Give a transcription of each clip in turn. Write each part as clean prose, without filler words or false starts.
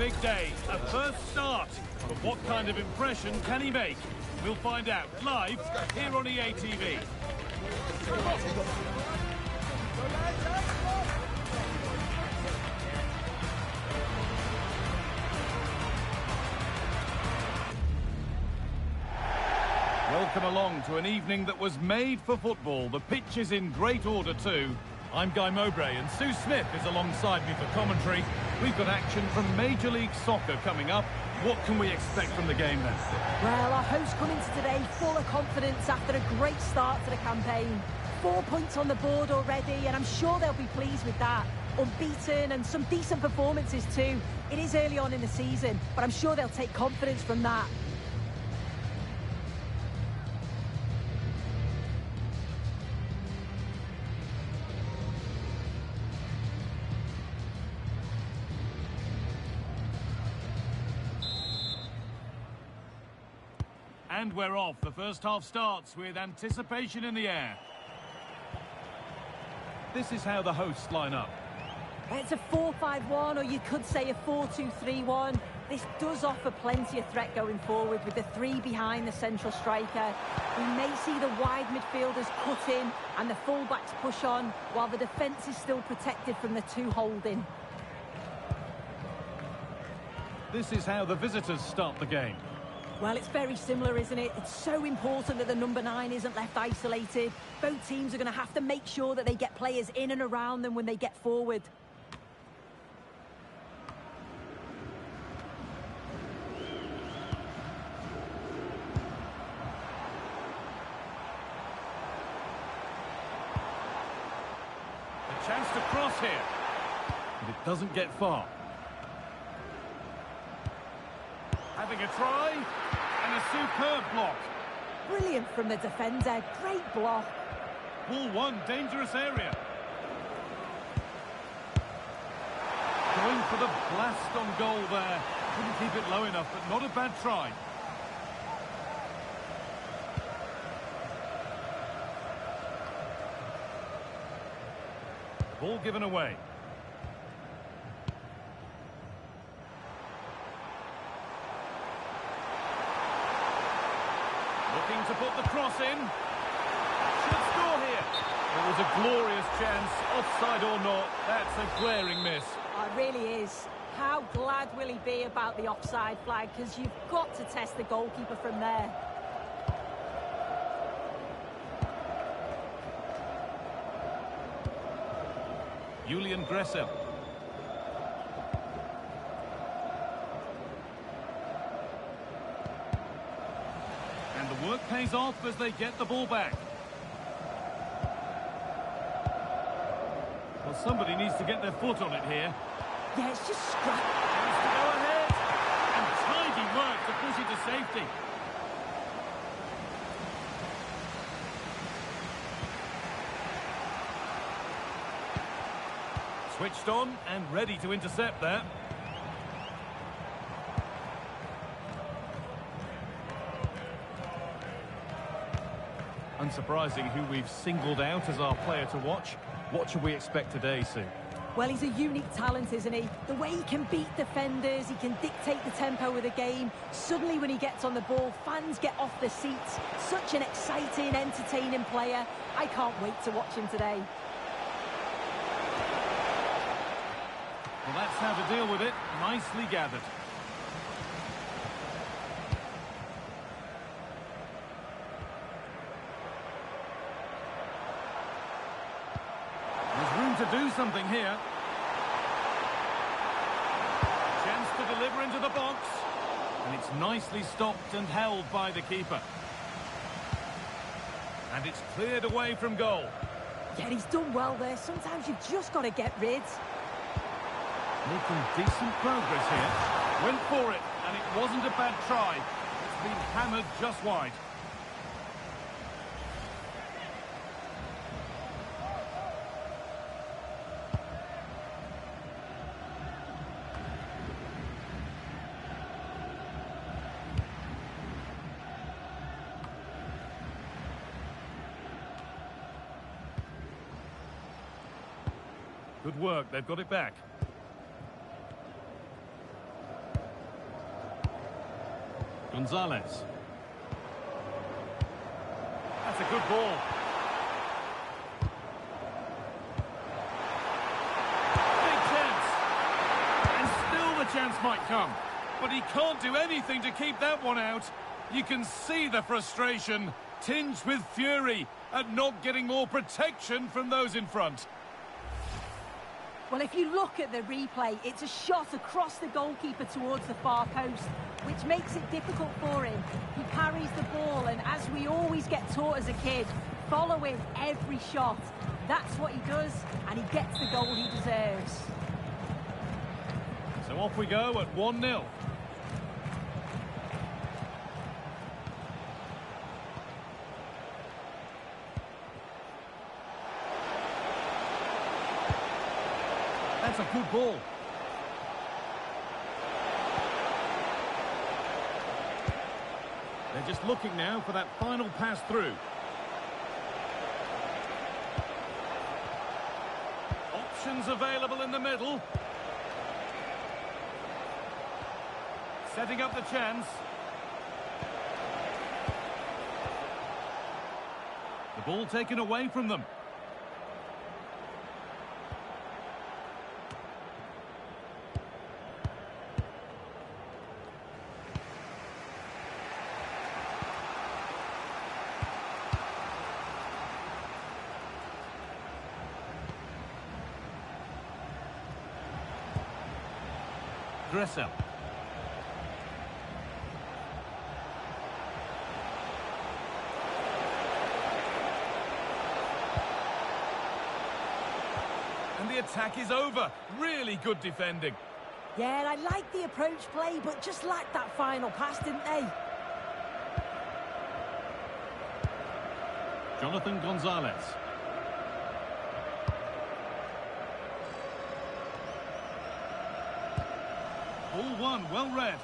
big day, a first start. But what kind of impression can he make? We'll find out live here on EA TV. Welcome along to an evening that was made for football. The pitch is in great order too. I'm Guy Mowbray and Sue Smith is alongside me for commentary. We've got action from Major League Soccer coming up. What can we expect from the game then? Well, our hosts come into today full of confidence after a great start to the campaign. 4 points on the board already, and I'm sure they'll be pleased with that. Unbeaten and some decent performances too. It is early on in the season, but I'm sure they'll take confidence from that. And we're off. The first half starts with anticipation in the air. This is how the hosts line up. It's a 4-5-1, or you could say a 4-2-3-1. This does offer plenty of threat going forward with the three behind the central striker. We may see the wide midfielders cut in and the fullbacks push on, while the defence is still protected from the two holding. This is how the visitors start the game. Well, it's very similar, isn't it? It's so important that the number 9 isn't left isolated. Both teams are going to have to make sure that they get players in and around them when they get forward. A chance to cross here. But it doesn't get far. Having a try, and a superb block. Brilliant from the defender, great block. Ball one, dangerous area. Going for the blast on goal there. Couldn't keep it low enough, but not a bad try. Ball given away. Looking to put the cross in. Should score here. It was a glorious chance, offside or not. That's a glaring miss. Oh, it really is. How glad will he be about the offside flag, because you've got to test the goalkeeper from there. Julian Gressel. And the work pays off as they get the ball back. Well, somebody needs to get their foot on it here. Yeah, it's just scrap. Has to go ahead. And tidy work to push it to safety. Switched on and ready to intercept there. Unsurprising who we've singled out as our player to watch. What should we expect today, Sue? Well, he's a unique talent, isn't he? The way he can beat defenders, he can dictate the tempo of the game. Suddenly when he gets on the ball, fans get off their seats. Such an exciting, entertaining player. I can't wait to watch him today. Well, that's how to deal with it. Nicely gathered. There's room to do something here. Chance to deliver into the box. And it's nicely stopped and held by the keeper. And it's cleared away from goal. Yeah, he's done well there. Sometimes you've just got to get rid. Making decent progress here. Went for it, and it wasn't a bad try. It's been hammered just wide. Good work, they've got it back. Gonzalez. That's a good ball. Big chance. And still the chance might come. But he can't do anything to keep that one out. You can see the frustration, tinged with fury at not getting more protection from those in front. Well, if you look at the replay, it's a shot across the goalkeeper towards the far post, which makes it difficult for him. He carries the ball, and as we always get taught as a kid, following every shot. That's what he does, and he gets the goal he deserves. So off we go at 1-0. That's a good ball. They're just looking now for that final pass through. Options available in the middle. Setting up the chance. The ball taken away from them. Dressel. And the attack is over. Really good defending. Yeah, I like the approach play, but just lacked that final pass, didn't they? Jonathan Gonzalez. Ball one, well read.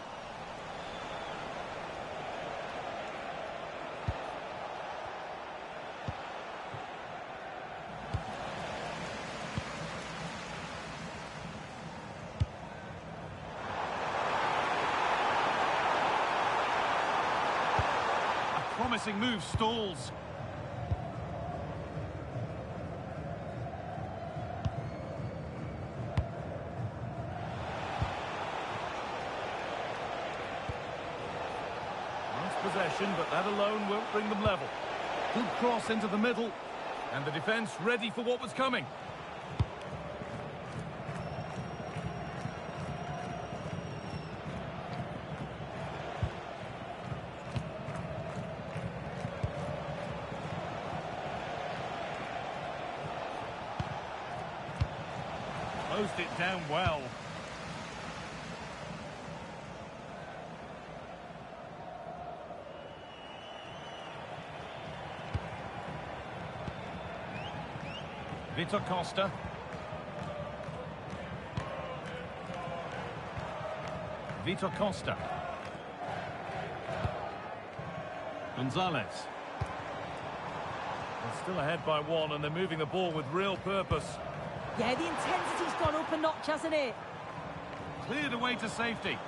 A promising move stalls. Possession, but that alone won't bring them level. Good cross into the middle, and the defence ready for what was coming. Closed it down well. Vitor Costa. Vitor Costa. Gonzalez. They're still ahead by one, and they're moving the ball with real purpose. Yeah, the intensity's gone up a notch, hasn't it? Cleared away to safety.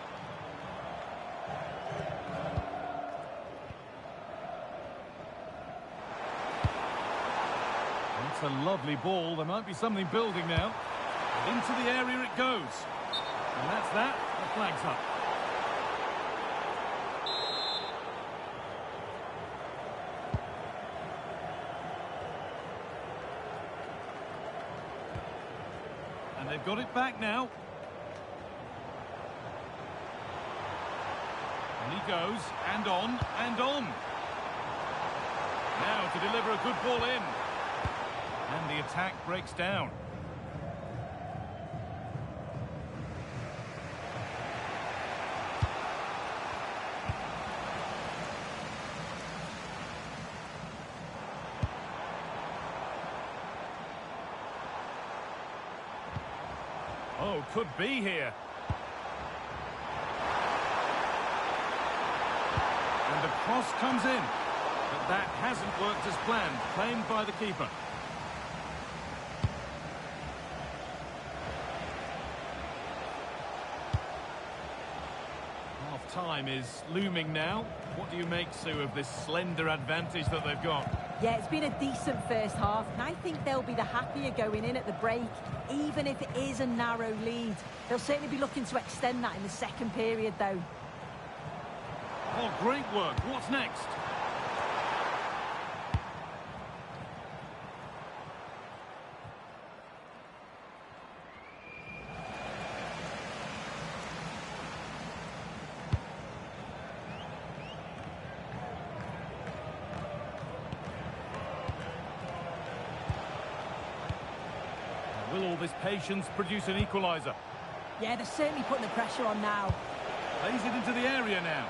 It's a lovely ball. There might be something building now. Into the area it goes. And that's that. The flag's up. And they've got it back now. And he goes, and on, and on. Now to deliver a good ball in. And the attack breaks down. Oh, could be here. And the cross comes in. But that hasn't worked as planned. Claimed by the keeper. Time time is looming now. What do you make, Sue, of this slender advantage that they've got? Yeah, it's been a decent first half, and I think they'll be the happier going in at the break, even if it is a narrow lead. They'll certainly be looking to extend that in the second period, though. Oh, great work. What's next? Will all this patience produce an equaliser? Yeah, they're certainly putting the pressure on now. Plays it into the area now.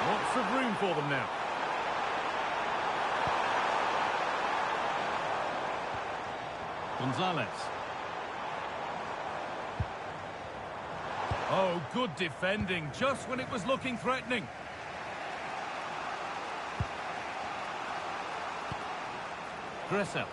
Lots of room for them now. Gonzalez. Oh, good defending, just when it was looking threatening. Gressel.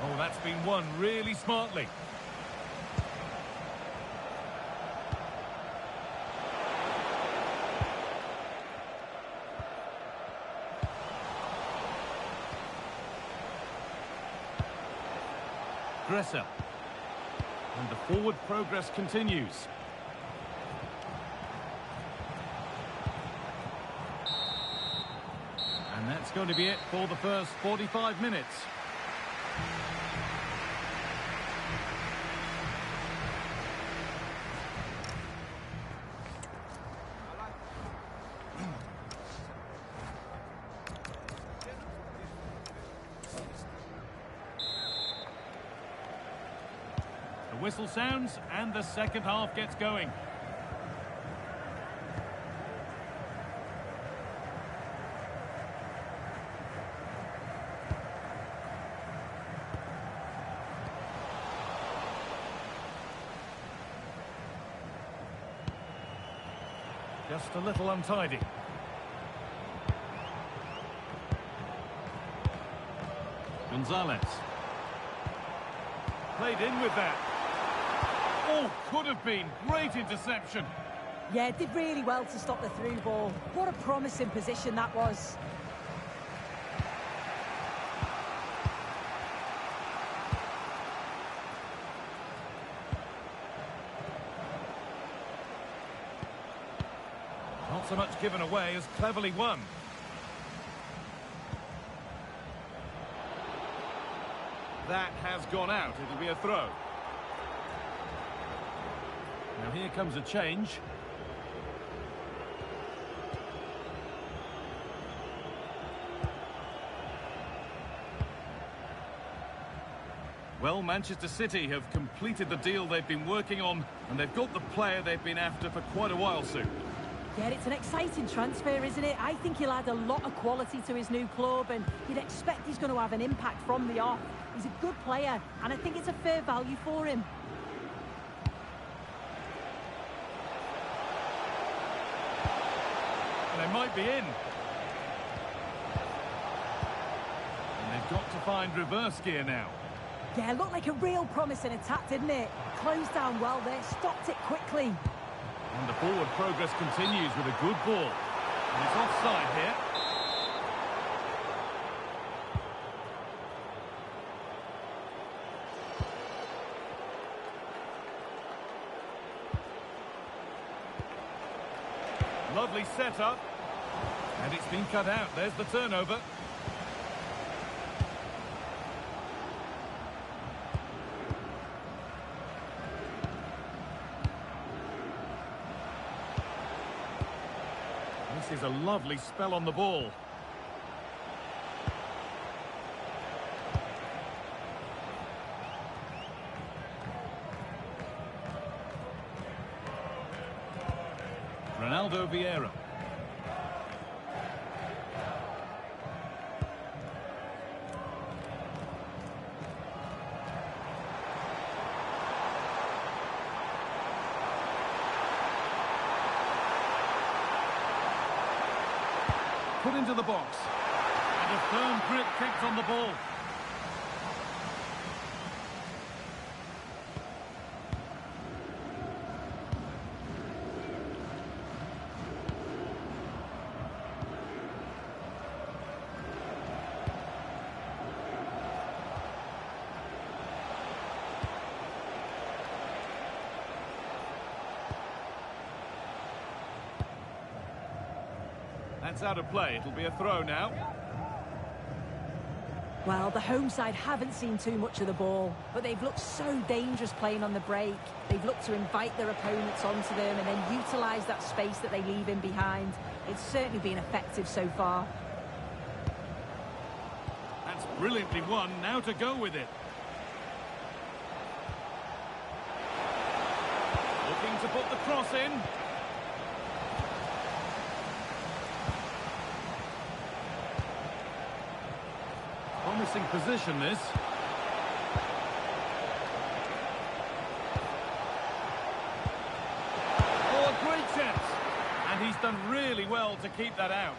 Oh, that's been won really smartly. Gressel. And the forward progress continues. And that's going to be it for the first 45 minutes. The whistle sounds and the second half gets going. Just a little untidy. Gonzalez. Played in with that. Oh, could have been. Great interception. Yeah, did really well to stop the through ball. What a promising position that was. Not so much given away as cleverly won. That has gone out. It'll be a throw. Now here comes a change. Well, Manchester City have completed the deal they've been working on, and they've got the player they've been after for quite a while, Sue. Yeah, it's an exciting transfer, isn't it? I think he'll add a lot of quality to his new club, and you'd expect he's going to have an impact from the off. He's a good player, and I think it's a fair value for him. They might be in. And they've got to find reverse gear now. Yeah, looked like a real promising attack, didn't it? Closed down well there, stopped it quickly. And the forward progress continues with a good ball. And it's offside here. Lovely setup. And it's been cut out. There's the turnover. This is a lovely spell on the ball. Ronaldo Vieira. Put into the box. And a firm grip kept on the ball. That's out of play. It'll be a throw now. Well, the home side haven't seen too much of the ball, but they've looked so dangerous playing on the break. They've looked to invite their opponents onto them and then utilise that space that they leave in behind. It's certainly been effective so far. That's brilliantly won. Now to go with it. Looking to put the cross in. Promising position, this. Oh, a great chance. And he's done really well to keep that out.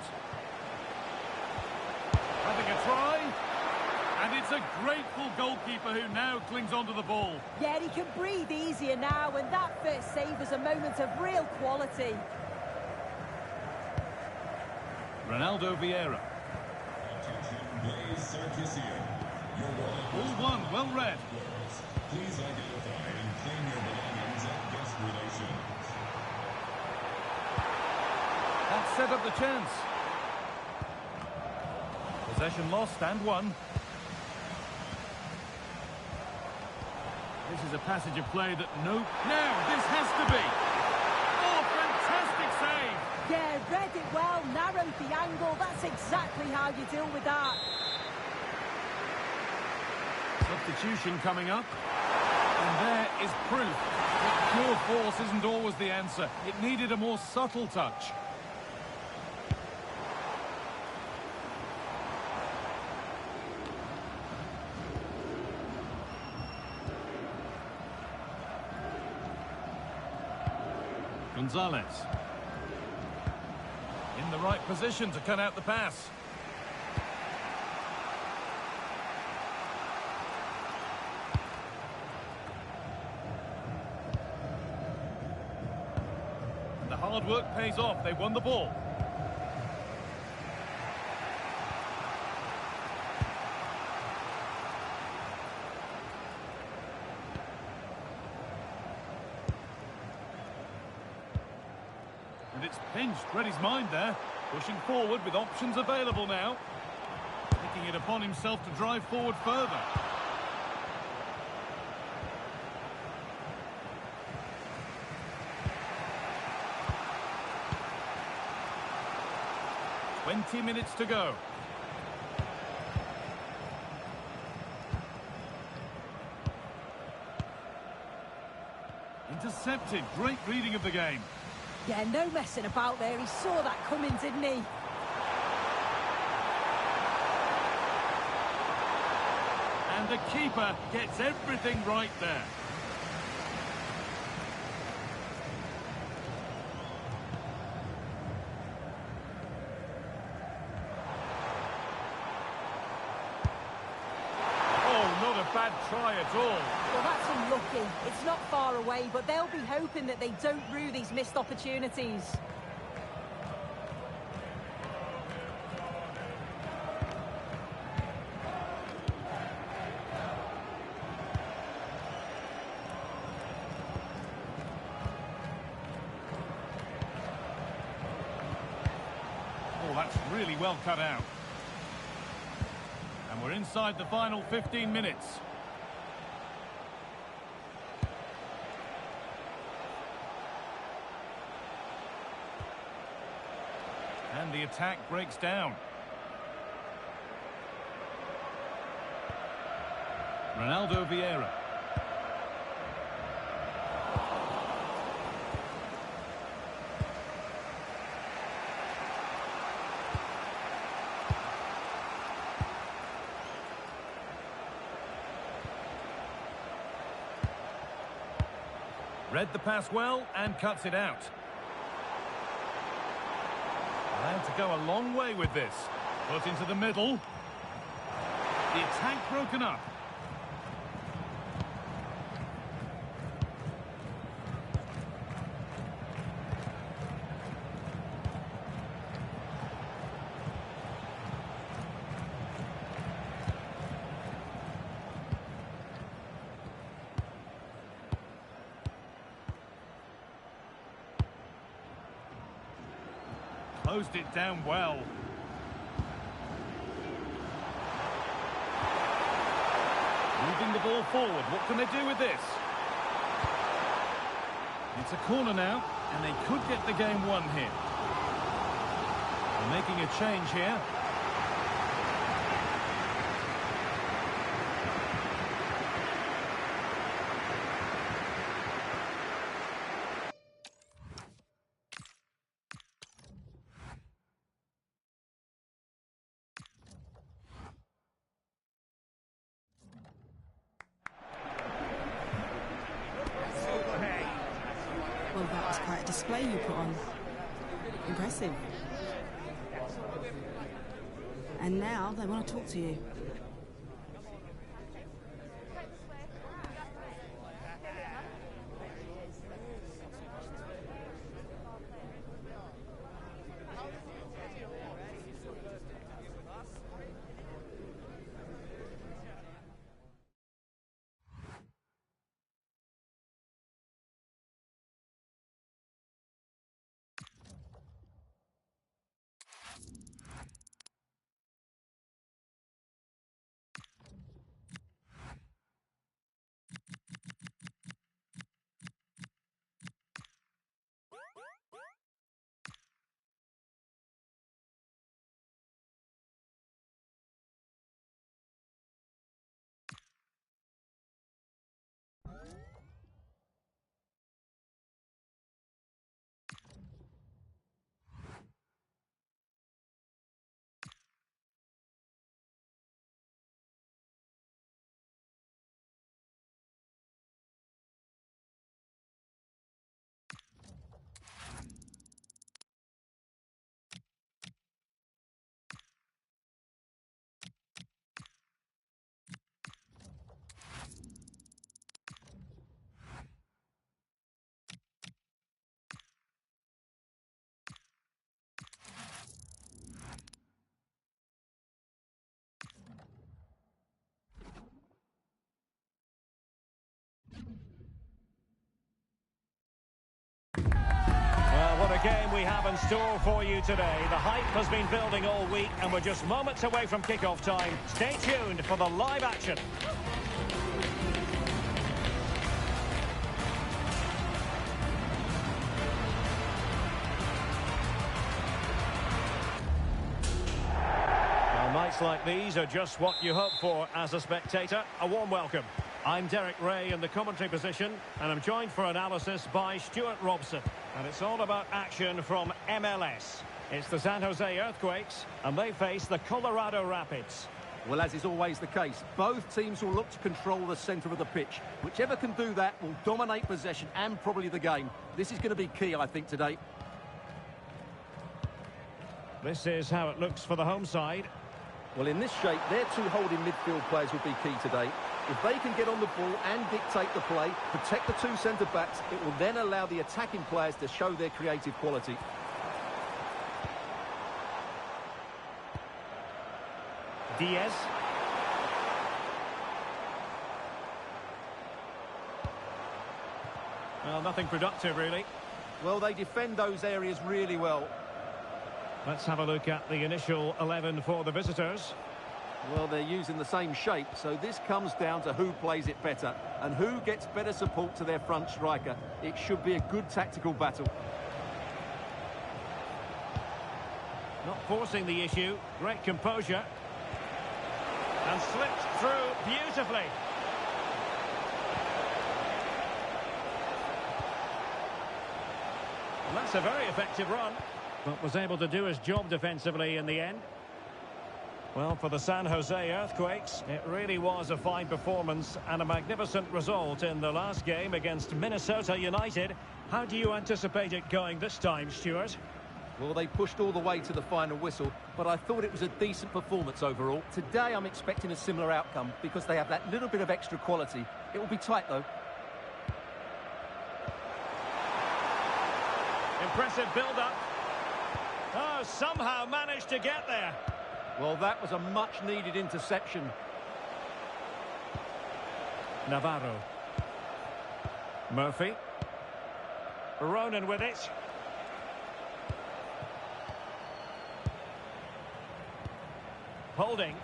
Having a try. And it's a grateful goalkeeper who now clings onto the ball. Yeah, he can breathe easier now, and that first save was a moment of real quality. Ronaldo Vieira. All one, well read. Please identify and claim your belongings at guest relations. That set up the chance. Possession lost and won. This is a passage of play that Now, this has to be. Oh, fantastic save. Yeah, read it well, narrowed the angle. That's exactly how you deal with that. Substitution coming up. And there is proof that pure force isn't always the answer. It needed a more subtle touch. Gonzalez. In the right position to cut out the pass. And the hard work pays off. They won the ball. And it's pinched. Read his mind there. Pushing forward with options available now. Taking it upon himself to drive forward further. "20 minutes to go. Intercepted. Great reading of the game. Yeah, no messing about there. He saw that coming, didn't he? And the keeper gets everything right there. Oh, not a bad try at all. Well, that's unlucky. It's not far away, but they'll be hoping that they don't rue these missed opportunities. Oh, that's really well cut out. And we're inside the final 15 minutes. And the attack breaks down. Ronaldo Vieira. Read the pass well and cuts it out. Allowed to go a long way with this. Put into the middle. The attack broken up. Closed it down well. Moving the ball forward. What can they do with this? It's a corner now, and they could get the game won here. They're making a change here. Well, that was quite a display you put on. Impressive. And now they want to talk to you. What a game we have in store for you today. The hype has been building all week and we're just moments away from kick-off time. Stay tuned for the live action. Well, nights like these are just what you hope for as a spectator. A warm welcome. I'm Derek Ray in the commentary position, and I'm joined for analysis by Stuart Robson. And it's all about action from MLS. It's the San Jose Earthquakes, and they face the Colorado Rapids. Well, as is always the case, both teams will look to control the centre of the pitch. Whichever can do that will dominate possession and probably the game. This is going to be key, I think, today. This is how it looks for the home side. Well, in this shape, their two holding midfield players will be key today. If they can get on the ball and dictate the play, protect the two centre-backs, it will then allow the attacking players to show their creative quality. Diaz. Well, nothing productive, really. Well, they defend those areas really well. Let's have a look at the initial 11 for the visitors. Well, they're using the same shape, so this comes down to who plays it better and who gets better support to their front striker. It should be a good tactical battle. Not forcing the issue, great composure. And slipped through beautifully. And that's a very effective run, but was able to do his job defensively in the end. Well, for the San Jose Earthquakes, it really was a fine performance and a magnificent result in the last game against Minnesota United. How do you anticipate it going this time, Stuart? Well, they pushed all the way to the final whistle, but I thought it was a decent performance overall. Today, I'm expecting a similar outcome because they have that little bit of extra quality. It will be tight, though. Impressive build-up. Oh, somehow managed to get there. Well, that was a much-needed interception. Navarro. Murphy. Ronan with it. Holding.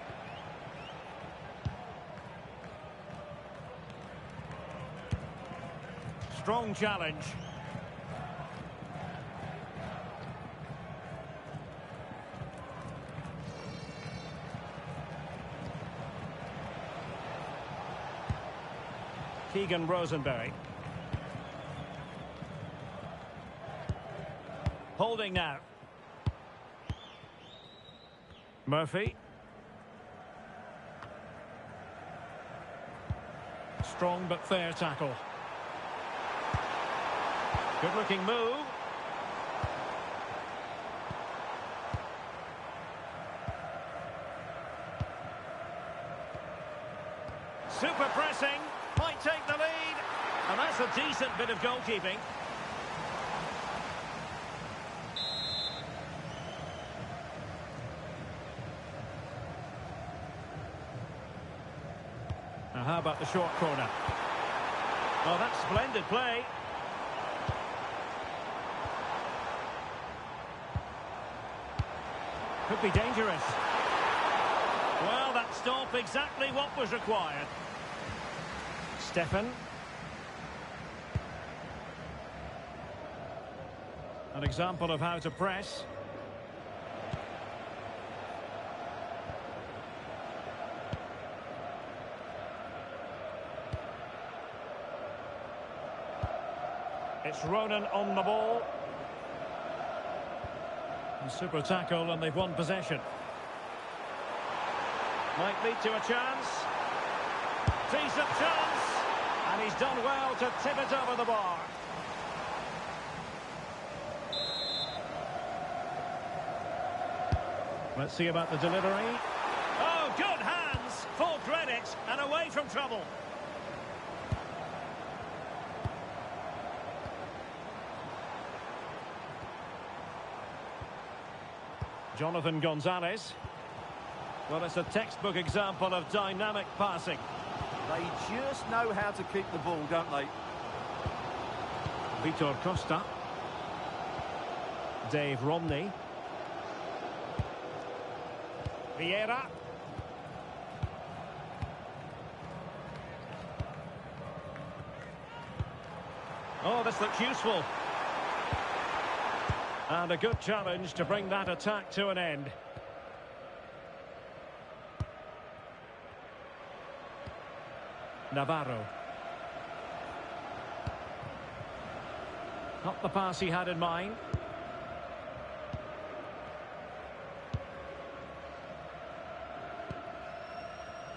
Strong challenge. Keegan Rosenberry. Holding now. Murphy. Strong but fair tackle. Good looking move. Super pressing. Might take the lead. And that's a decent bit of goalkeeping. Now how about the short corner? Oh, that's splendid play. Could be dangerous. Well, that stop exactly what was required. Stefan. An example of how to press. It's Ronan on the ball. A super tackle and they've won possession. Might lead to a chance. Decent chance. And he's done well to tip it over the bar. Let's see about the delivery. Oh, good hands. Full credit and away from trouble. Jonathan Gonzalez. Well, it's a textbook example of dynamic passing. They just know how to keep the ball, don't they? Vitor Costa. Dave Romney. Vieira. Oh, this looks useful. And a good challenge to bring that attack to an end. Navarro. Not the pass he had in mind.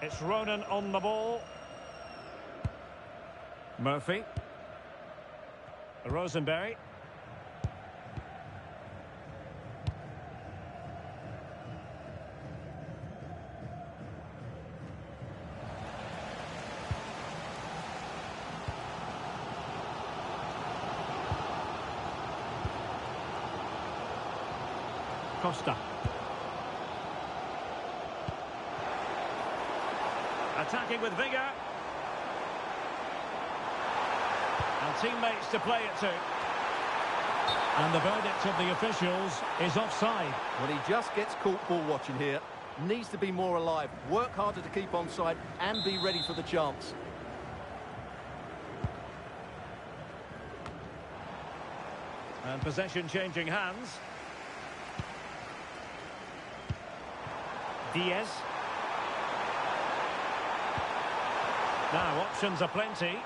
It's Ronan on the ball. Murphy. Rosenberry. Costa. Attacking with vigour. And teammates to play it to. And the verdict of the officials is offside. Well, he just gets caught ball watching here. Needs to be more alive, work harder to keep onside and be ready for the chance. And possession changing hands. Diaz. Now options are plenty.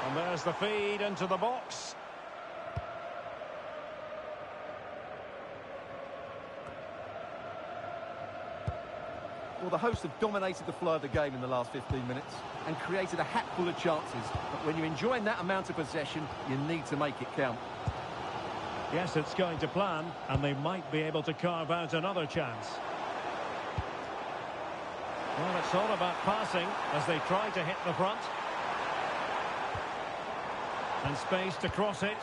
And there's the feed into the box. Well, the hosts have dominated the flow of the game in the last 15 minutes and created a hatful of chances. But when you're enjoying that amount of possession, you need to make it count. Yes, it's going to plan, and they might be able to carve out another chance. Well, it's all about passing as they try to hit the front. And space to cross it.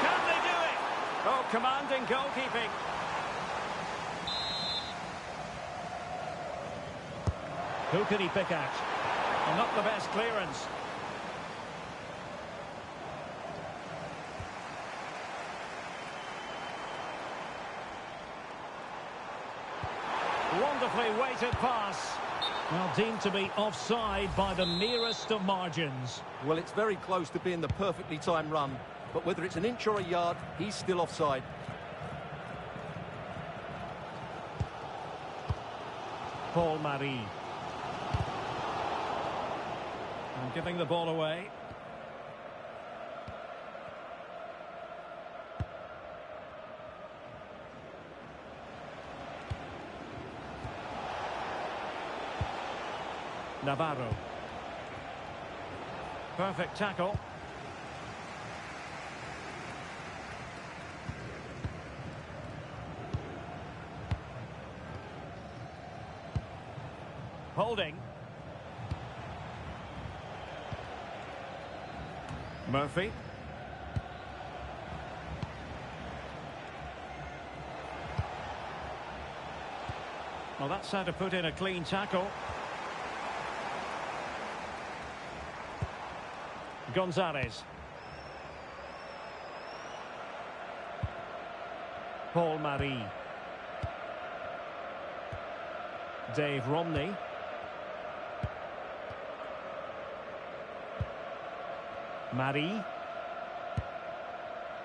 Can they do it? Oh, commanding goalkeeping. Who can he pick out? Well, not the best clearance. Wonderfully weighted pass. Well, deemed to be offside by the merest of margins. Well, it's very close to being the perfectly timed run, but whether it's an inch or a yard, he's still offside. Paul Marie. And giving the ball away. Navarro. Perfect tackle. Holding. Murphy. Well, that's how to put in a clean tackle. Gonzalez. Paul Marie. Dave Romney. Marie.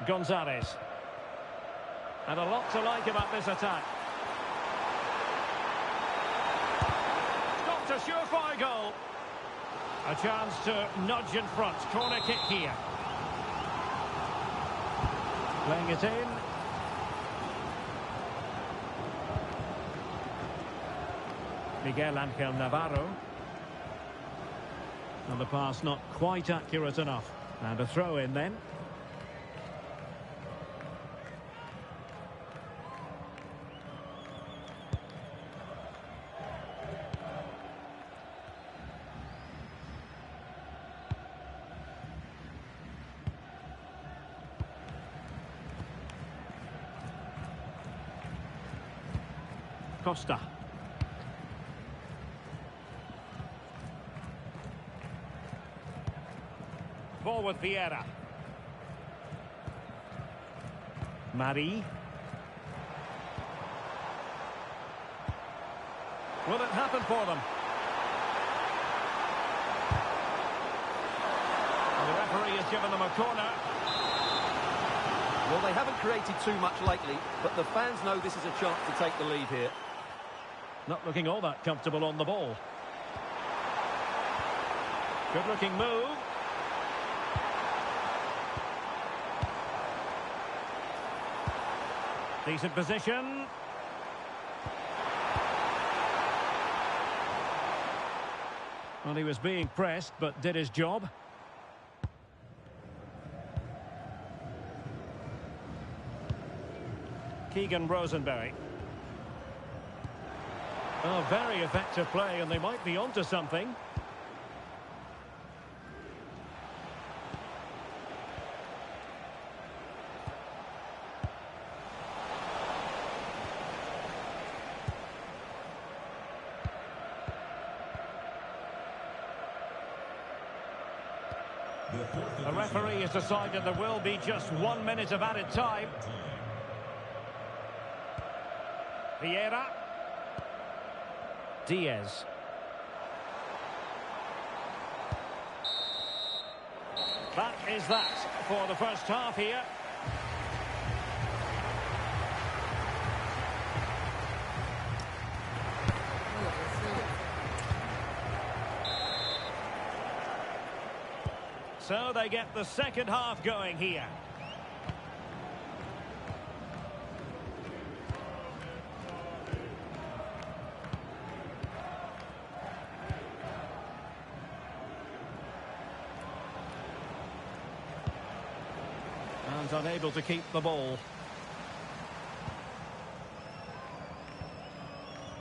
Gonzalez. And a lot to like about this attack. Stopped a surefire goal. A chance to nudge in front. Corner kick here. Playing it in. Miguel Angel Navarro. And the pass not quite accurate enough. And a throw in then. Costa. Forward Vieira. Marie. Will it happen for them? And the referee has given them a corner. Well, they haven't created too much lately, but the fans know this is a chance to take the lead here. Not looking all that comfortable on the ball. Good looking move. Decent position. Well, he was being pressed, but did his job. Keegan Rosenberry. Oh, very effective play, and they might be onto something. The referee has decided there will be just 1 minute of added time. Vieira. Diaz. That is that for the first half here. So they get the second half going here. and unable to keep the ball.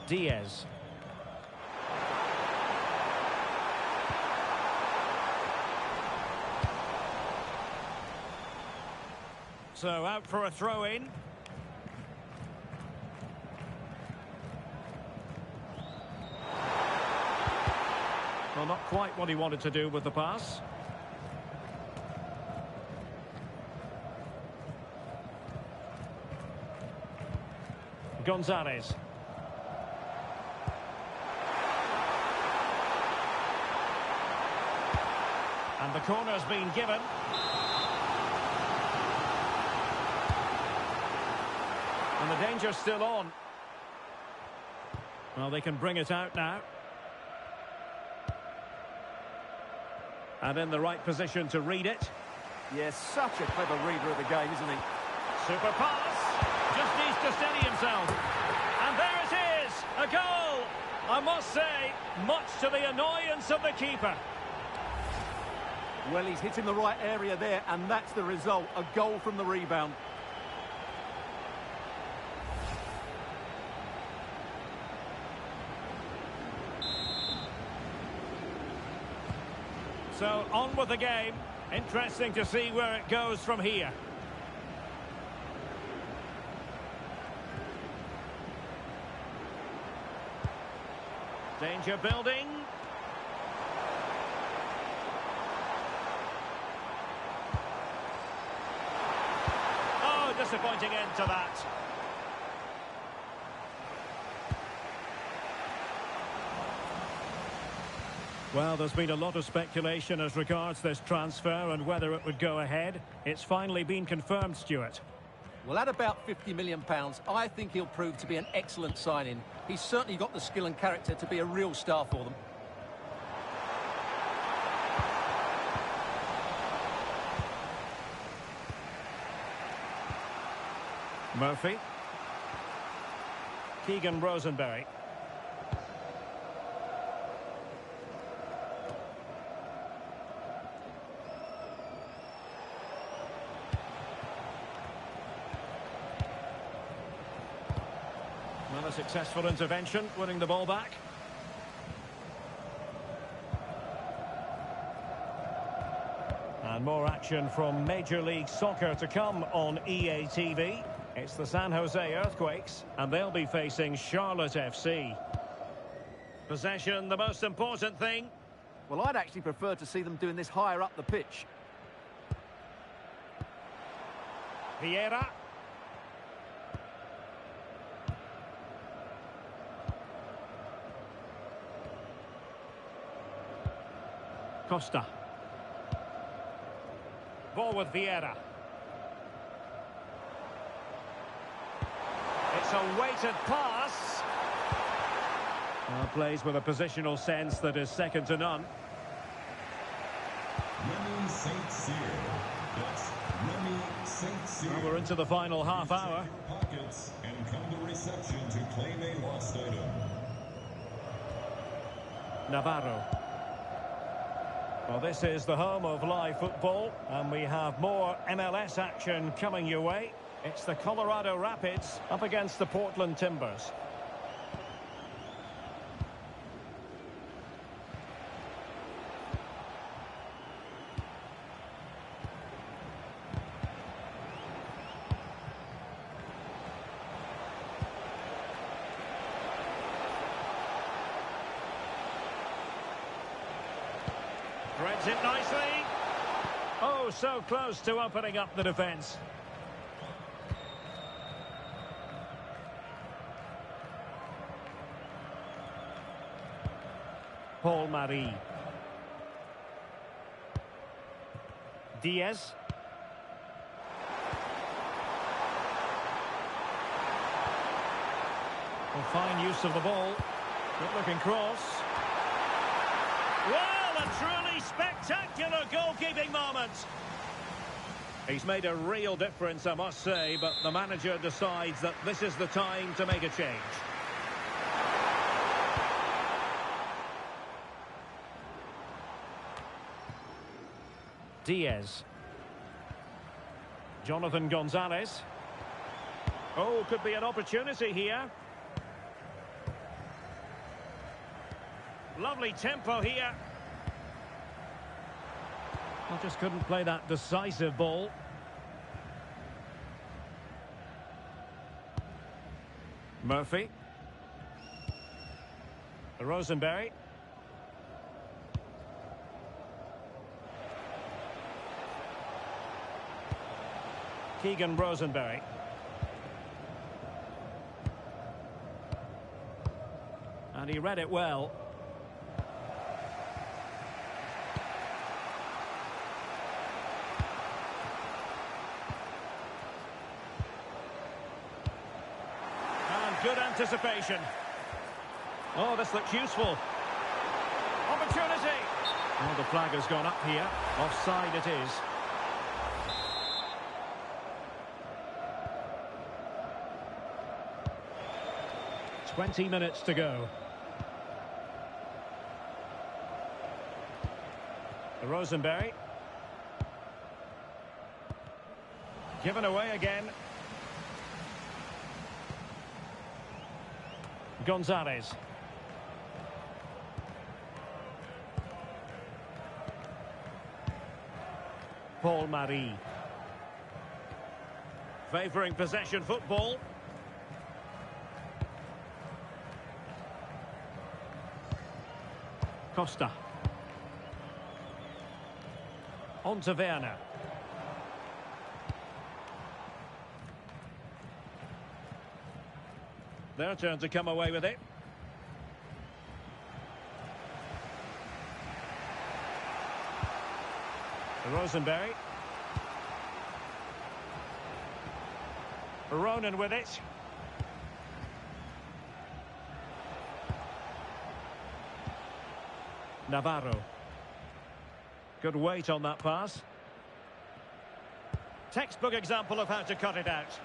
Diaz. So out for a throw-in. Well, not quite what he wanted to do with the pass. Gonzalez. And the corner's been given. And the danger's still on. Well, they can bring it out now. And in the right position to read it. Yes, such a clever reader of the game, isn't he? Super pass. Just needs to steady himself. And there it is. A goal. I must say, much to the annoyance of the keeper. Well, he's hitting the right area there, and that's the result. A goal from the rebound. So, on with the game. Interesting to see where it goes from here. Danger building. Oh, disappointing end to that. Well, there's been a lot of speculation as regards this transfer and whether it would go ahead. It's finally been confirmed, Stuart. Well, at about £50 million, I think he'll prove to be an excellent signing. He's certainly got the skill and character to be a real star for them. Murphy. Keegan Rosenberry. Well, a successful intervention, winning the ball back. And more action from Major League Soccer to come on EA TV. It's the San Jose Earthquakes, and they'll be facing Charlotte FC. Possession, the most important thing. Well, I'd actually prefer to see them doing this higher up the pitch. Vieira. Costa. Ball with Vieira. It's a weighted pass. Well, plays with a positional sense that is second to none. Remy St. Cyr. That's Remy St. Cyr. Well, we're into the final half hour. Pockets and come to reception to claim a lost item. Navarro. Well, this is the home of live football, and we have more MLS action coming your way. It's the Colorado Rapids up against the Portland Timbers. Threads it nicely. Oh, so close to opening up the defence. Paul Marie. Diaz. Well, fine use of the ball. Good looking cross. Well, a truly spectacular goalkeeping moment. He's made a real difference, I must say, but the manager decides that this is the time to make a change. Diaz. Jonathan Gonzalez. Oh, could be an opportunity here. Lovely tempo here. Well, just couldn't play that decisive ball. Murphy. Rosenberry. Keegan Rosenberry. And he read it well. And good anticipation. Oh, this looks useful. Opportunity. Oh, the flag has gone up here. Offside it is. "20 minutes to go. Rosenberry. Given away again. Gonzalez. Paul Marie. Favouring possession football. Costa. On to Werner. Their turn to come away with it. Rosenberry. Ronan with it. Navarro. Good weight on that pass. Textbook example of how to cut it out.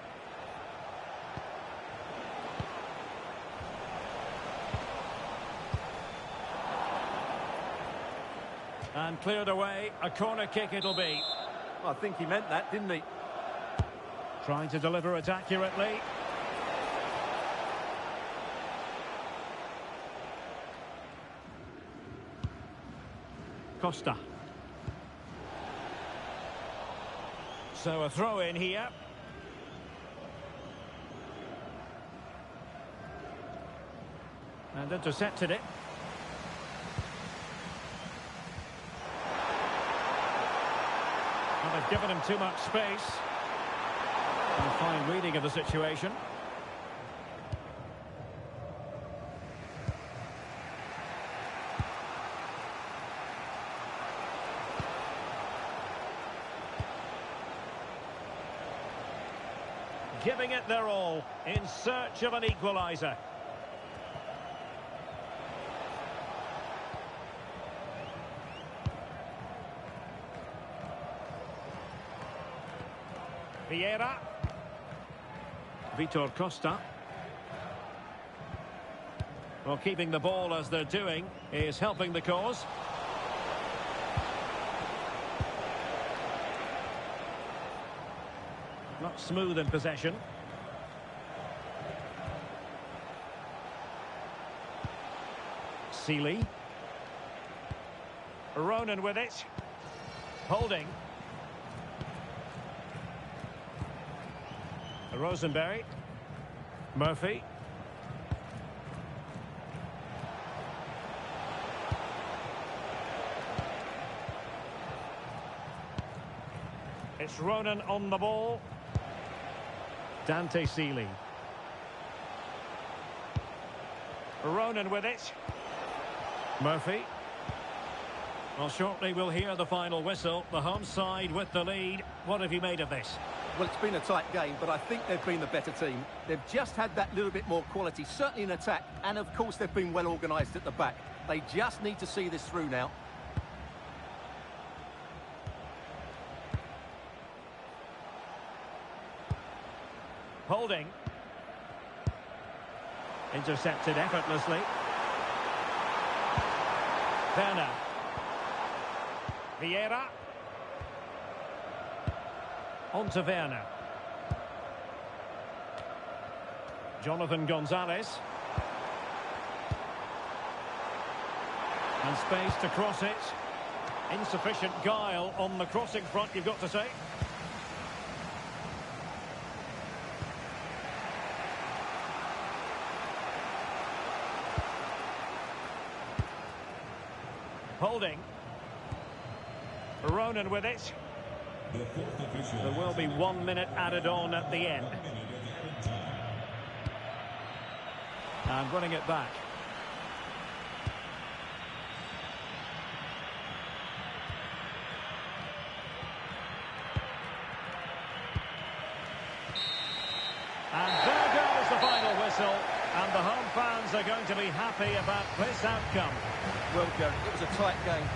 And cleared away. A corner kick it'll be. I think he meant that, didn't he? Trying to deliver it accurately. Costa. So a throw in here. And intercepted it. Well, they've given him too much space. And a fine reading of the situation. Giving it their all in search of an equaliser. Vieira. Vitor Costa. Well, keeping the ball as they're doing is helping the cause. Not smooth in possession. Seeley. Ronan with it. Holding. Rosenberry. Murphy. It's Ronan on the ball. Dante Seeley. Ronan with it. Murphy. Well, shortly we'll hear the final whistle. The home side with the lead. What have you made of this? Well, it's been a tight game, but I think they've been the better team. They've just had that little bit more quality, certainly in attack, and of course they've been well organised at the back. They just need to see this through now. Holding. Intercepted effortlessly. Werner. Vieira. On to Werner. Jonathan Gonzalez. And space to cross it. Insufficient guile on the crossing front, you've got to say. Holding. Ronan with it. There will be 1 minute added on at the end. And running it back. And there goes the final whistle. And the home fans are going to be happy about this outcome. Well, Derek, it was a tight game.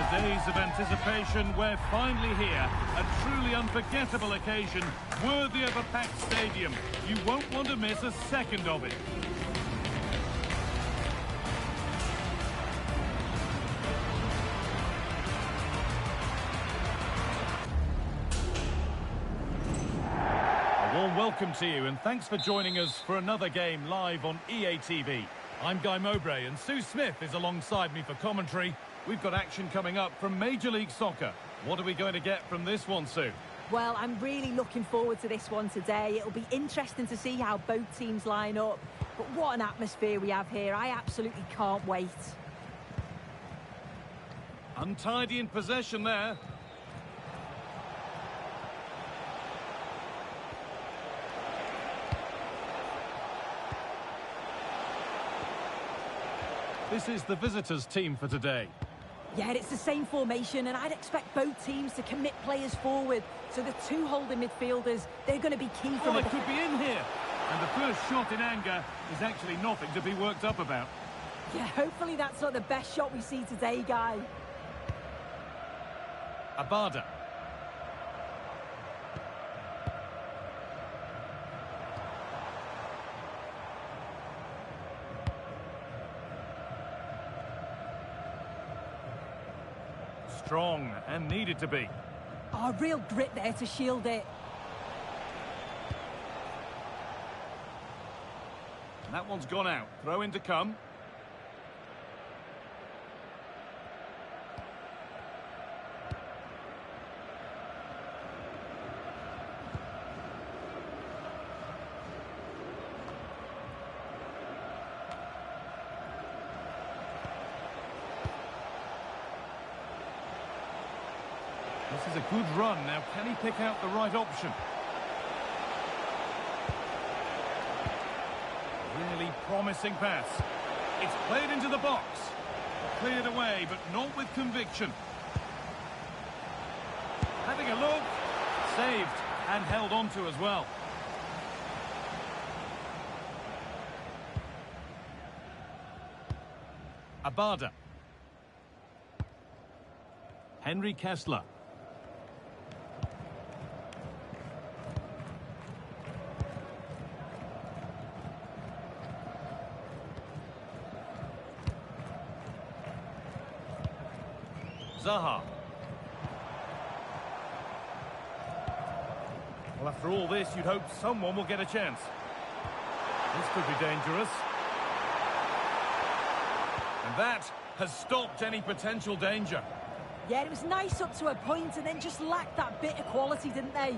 Days of anticipation, we're finally here. A truly unforgettable occasion, worthy of a packed stadium. You won't want to miss a second of it. A warm welcome to you, and thanks for joining us for another game live on EA TV. I'm Guy Mowbray, and Sue Smith is alongside me for commentary. We've got action coming up from Major League Soccer. What are we going to get from this one, Sue? Well, I'm really looking forward to this one today. It'll be interesting to see how both teams line up. But what an atmosphere we have here. I absolutely can't wait. Untidy in possession there. This is the visitors' team for today. Yeah, it's the same formation, and I'd expect both teams to commit players forward. So the two holding midfielders, they're going to be key from it could be in here. And the first shot in anger is actually nothing to be worked up about. Yeah, hopefully that's not the best shot we see today, Guy. Abada. Strong and needed to be. Oh, real grit there to shield it. And that one's gone out. Throw in to come. This is a good run. Now, can he pick out the right option? Really promising pass. It's played into the box. Cleared away, but not with conviction. Having a look. Saved and held on to as well. Abada. Henry Kessler. Zaha. Well, after all this, you'd hope someone will get a chance. This could be dangerous. And that has stopped any potential danger. Yeah, it was nice up to a point and then just lacked that bit of quality, didn't they?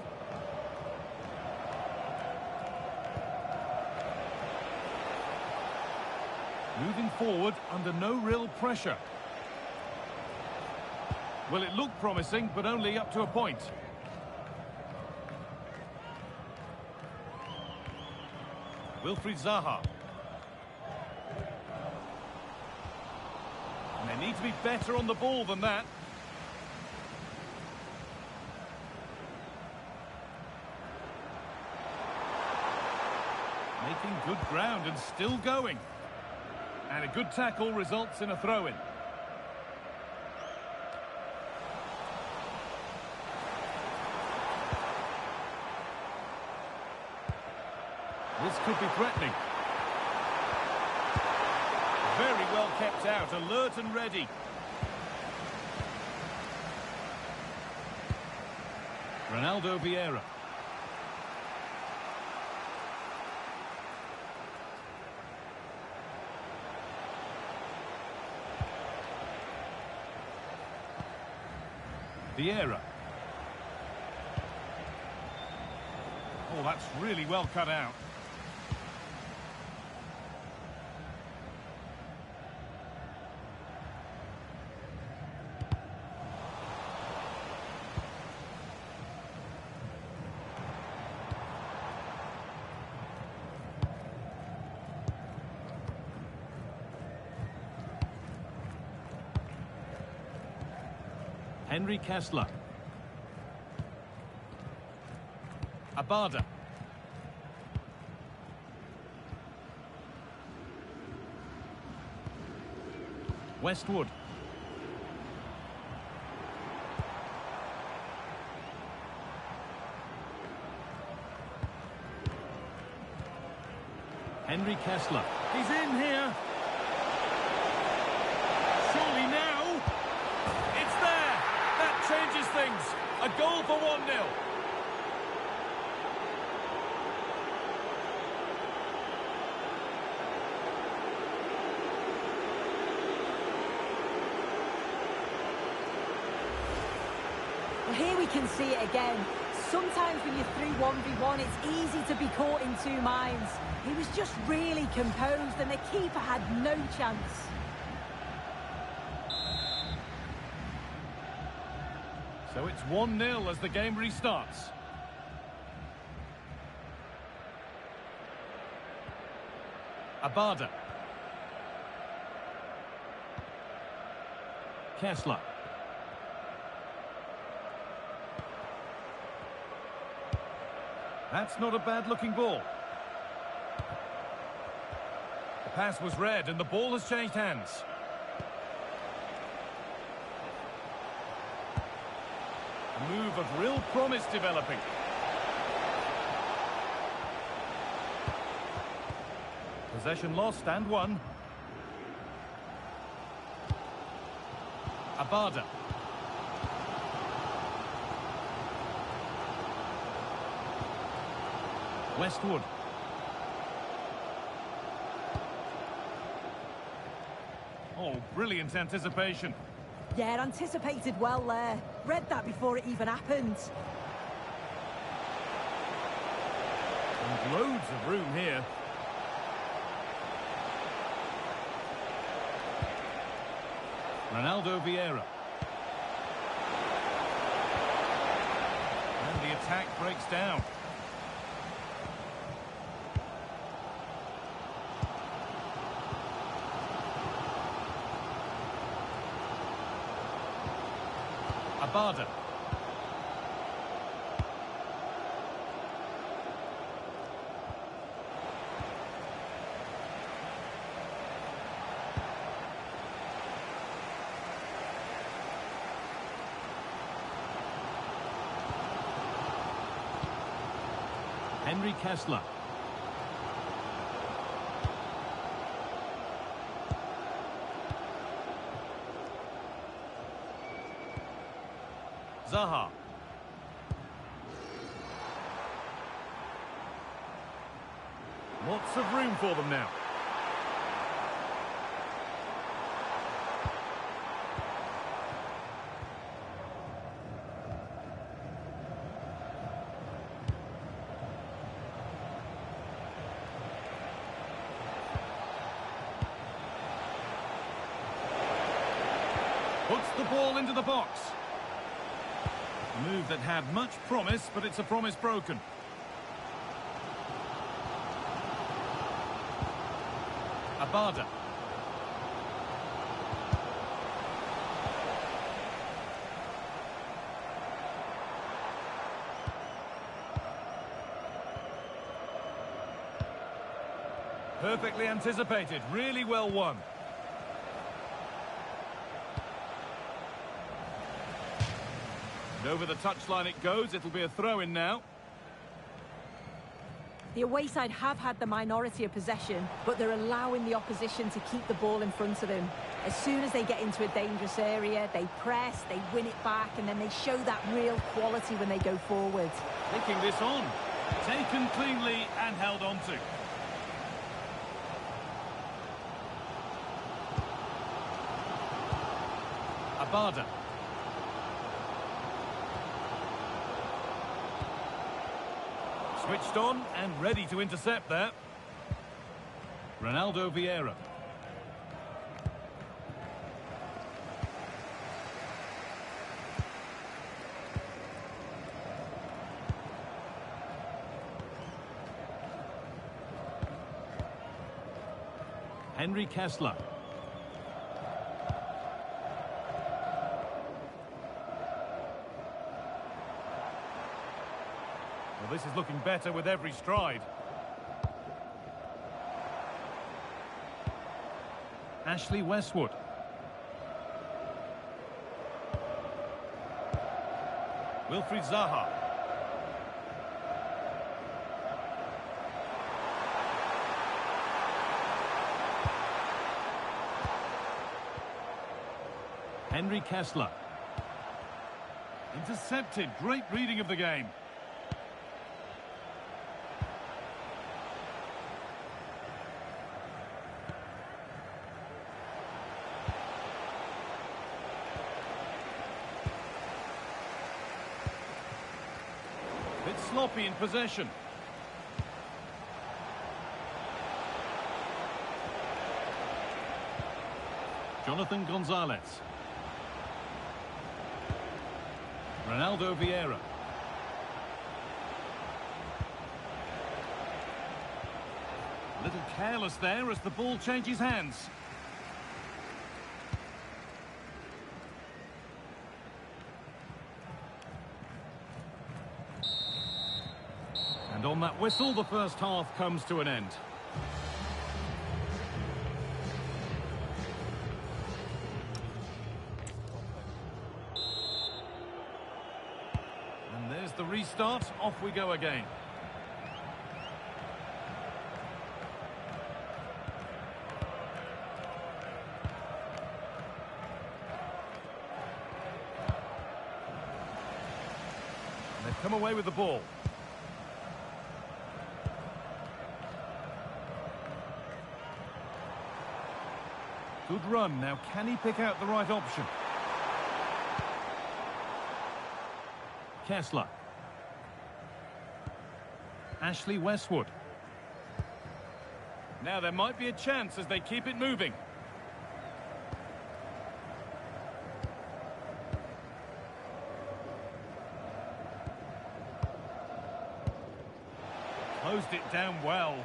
Moving forward under no real pressure. Well, it looked promising, but only up to a point. Wilfried Zaha. And they need to be better on the ball than that. Making good ground and still going. And a good tackle results in a throw-in. This could be threatening. Very well kept out, alert and ready. Ronaldo Vieira. Vieira. Oh, that's really well cut out. Henry Kessler. Abada. Westwood. Henry Kessler. He's in here. Surely now. It's there. That changes things. A goal for 1-0. Well, here we can see it again. Sometimes when you're through 1v1, it's easy to be caught in two minds. He was just really composed and the keeper had no chance. So it's 1-0 as the game restarts. Abada. Kessler. That's not a bad-looking ball. The pass was read and the ball has changed hands. A move of real promise developing. Possession lost and won. Abada. Westwood. Oh, brilliant anticipation. Yeah, anticipated well there. Read that before it even happened. And loads of room here. Ronaldo Vieira. And the attack breaks down. Abada. Henry Kessler. Zaha. Lots of room for them now. Puts the ball into the box. A move that had much promise, but it's a promise broken. Abada. Perfectly anticipated, really well won. And over the touchline it goes, it'll be a throw-in now. The away side have had the minority of possession, but they're allowing the opposition to keep the ball in front of them. As soon as they get into a dangerous area, they press, they win it back, and then they show that real quality when they go forward. Taking this on. Taken cleanly and held on to. Abada. Switched on and ready to intercept there. Ronaldo Vieira. Henry Kessler. Well, this is looking better with every stride. Ashley Westwood. Wilfried Zaha. Henry Kessler. Intercepted. Great reading of the game. Bit sloppy in possession. Jonathan Gonzalez. Ronaldo Vieira. A little careless there as the ball changes hands. And on that whistle, the first half comes to an end. And there's the restart. Off we go again. And they've come away with the ball. Good run. Now, can he pick out the right option? Kessler. Ashley Westwood. Now there might be a chance as they keep it moving. Closed it down well.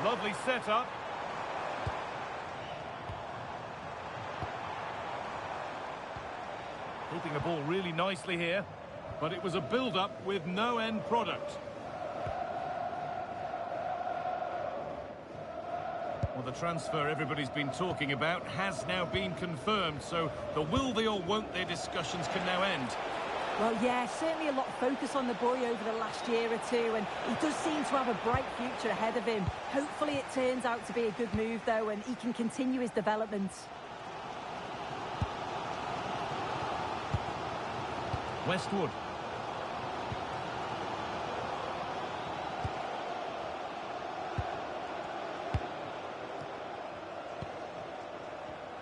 Lovely setup. Keeping the ball really nicely here, but it was a build-up with no end product. Well, the transfer everybody's been talking about has now been confirmed, so the will they or won't they discussions can now end. Well, yeah, certainly a lot of focus on the boy over the last year or two, and he does seem to have a bright future ahead of him. Hopefully it turns out to be a good move, though, and he can continue his development. Westwood.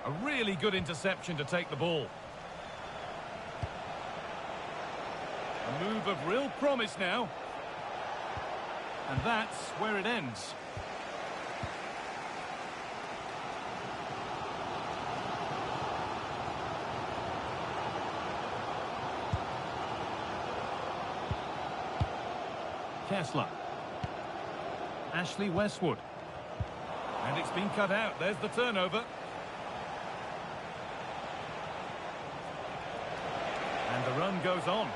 A really good interception to take the ball. A move of real promise now. And that's where it ends. Kessler. Ashley Westwood. And it's been cut out. There's the turnover. And the run goes on.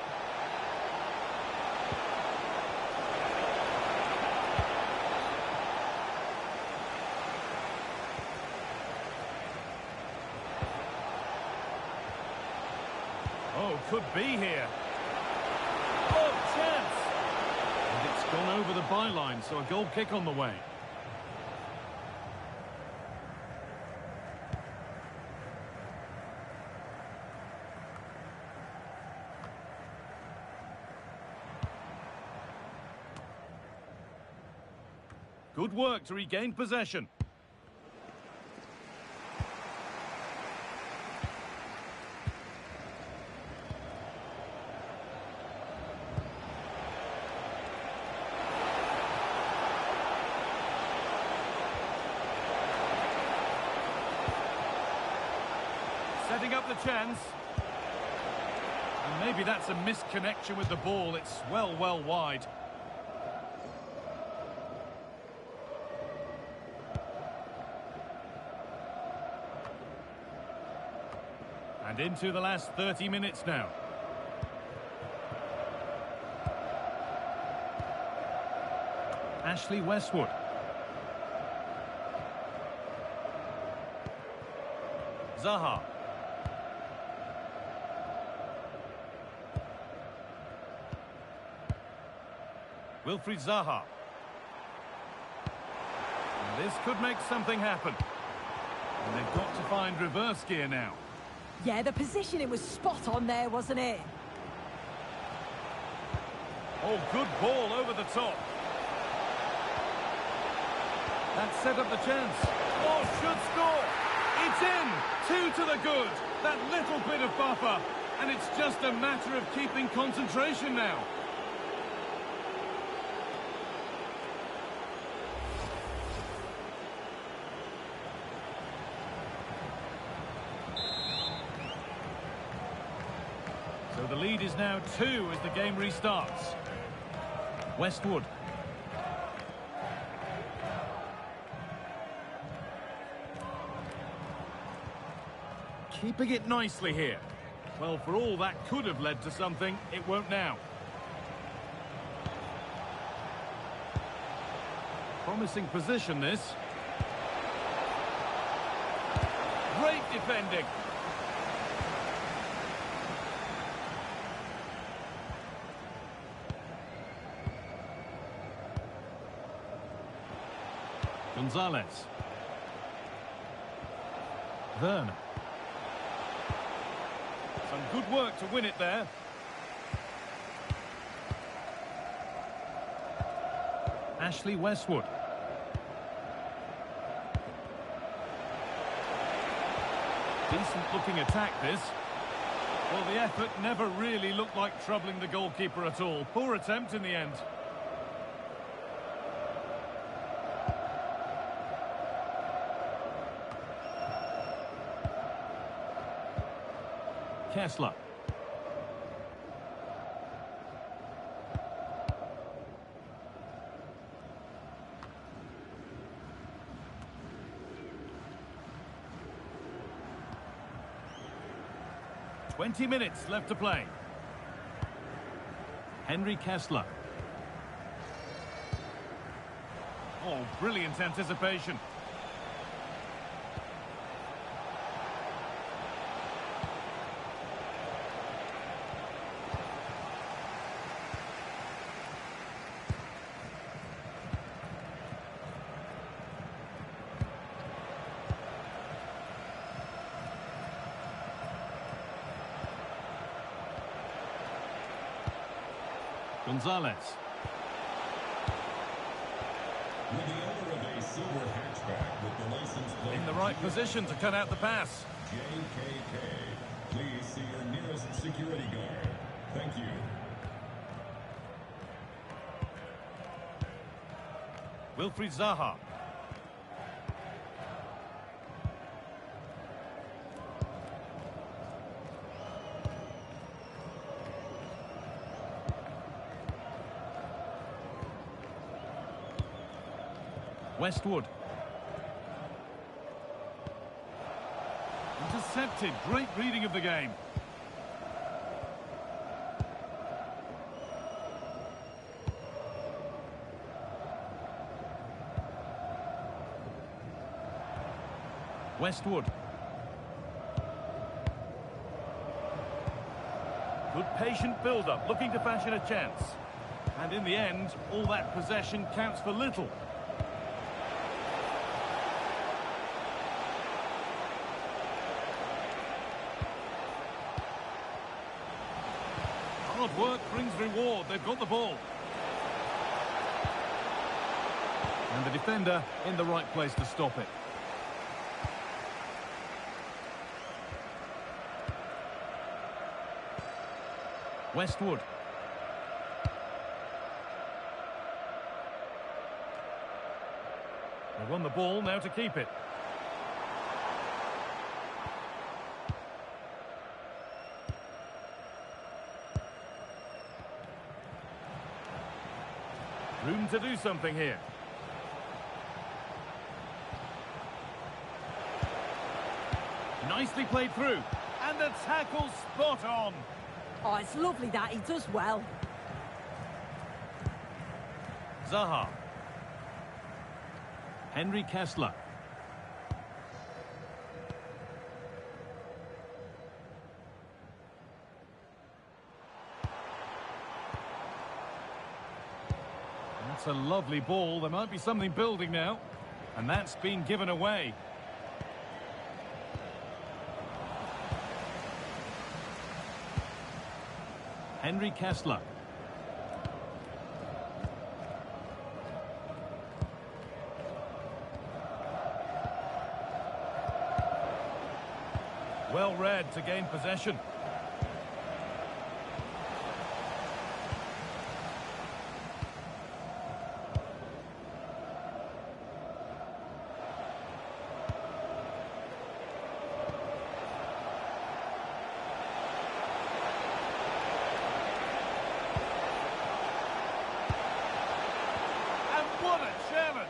Oh, could be here. Oh, chance! And it's gone over the byline, so a goal kick on the way. Good work to regain possession. Setting up the chance. And maybe that's a misconnection with the ball. It's well wide. And into the last 30 minutes now. Ashley Westwood. Zaha. Wilfried Zaha. And this could make something happen. And they've got to find reverse gear now. Yeah, the positioning was spot on there, wasn't it? Oh, good ball over the top. That set up the chance. Oh, should score. It's in. 2 to the good. That little bit of buffer. And it's just a matter of keeping concentration now. So the lead is now 2 as the game restarts. Westwood. Keeping it nicely here. Well, for all that could have led to something, it won't now. Promising position, this. Great defending. Gonzalez. Werner. Some good work to win it there. Ashley Westwood. Decent looking attack this. Well, the effort never really looked like troubling the goalkeeper at all. Poor attempt in the end. Kessler. "20 minutes left to play." Henry Kessler. Oh, brilliant anticipation. Gonzalez. With the owner of a silver hatchback with the license plate In the right position to cut out the pass. JKK. Please see your nearest security guard. Thank you. Wilfried Zaha. Westwood. Intercepted. Great reading of the game. Westwood. Good patient build-up, looking to fashion a chance. And in the end, all that possession counts for little. Hard work brings reward. They've got the ball. And the defender in the right place to stop it. Westwood. They won the ball, now to keep it. Room to do something here. Nicely played through. And the tackle spot on. Oh, it's lovely that. He does well. Zaha. Henry Kessler. That's a lovely ball. There might be something building now. And that's been given away. Henry Kessler. Well read to gain possession. What a challenge!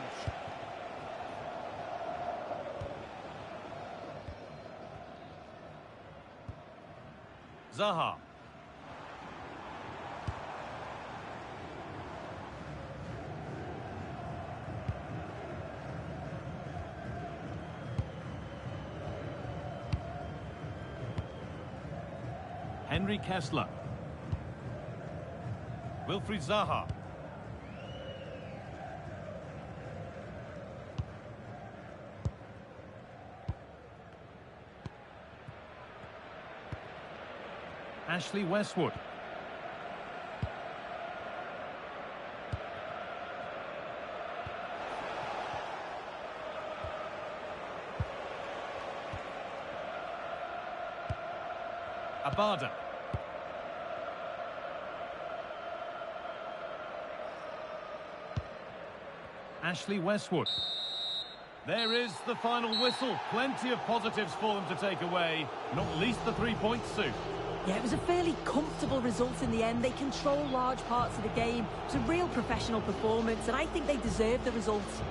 Zaha. Henry Kessler. Wilfried Zaha. Ashley Westwood. Abada. Ashley Westwood. There is the final whistle. Plenty of positives for them to take away, not least the 3 points, Sue. Yeah, it was a fairly comfortable result in the end. They control large parts of the game. It was a real professional performance, and I think they deserve the results.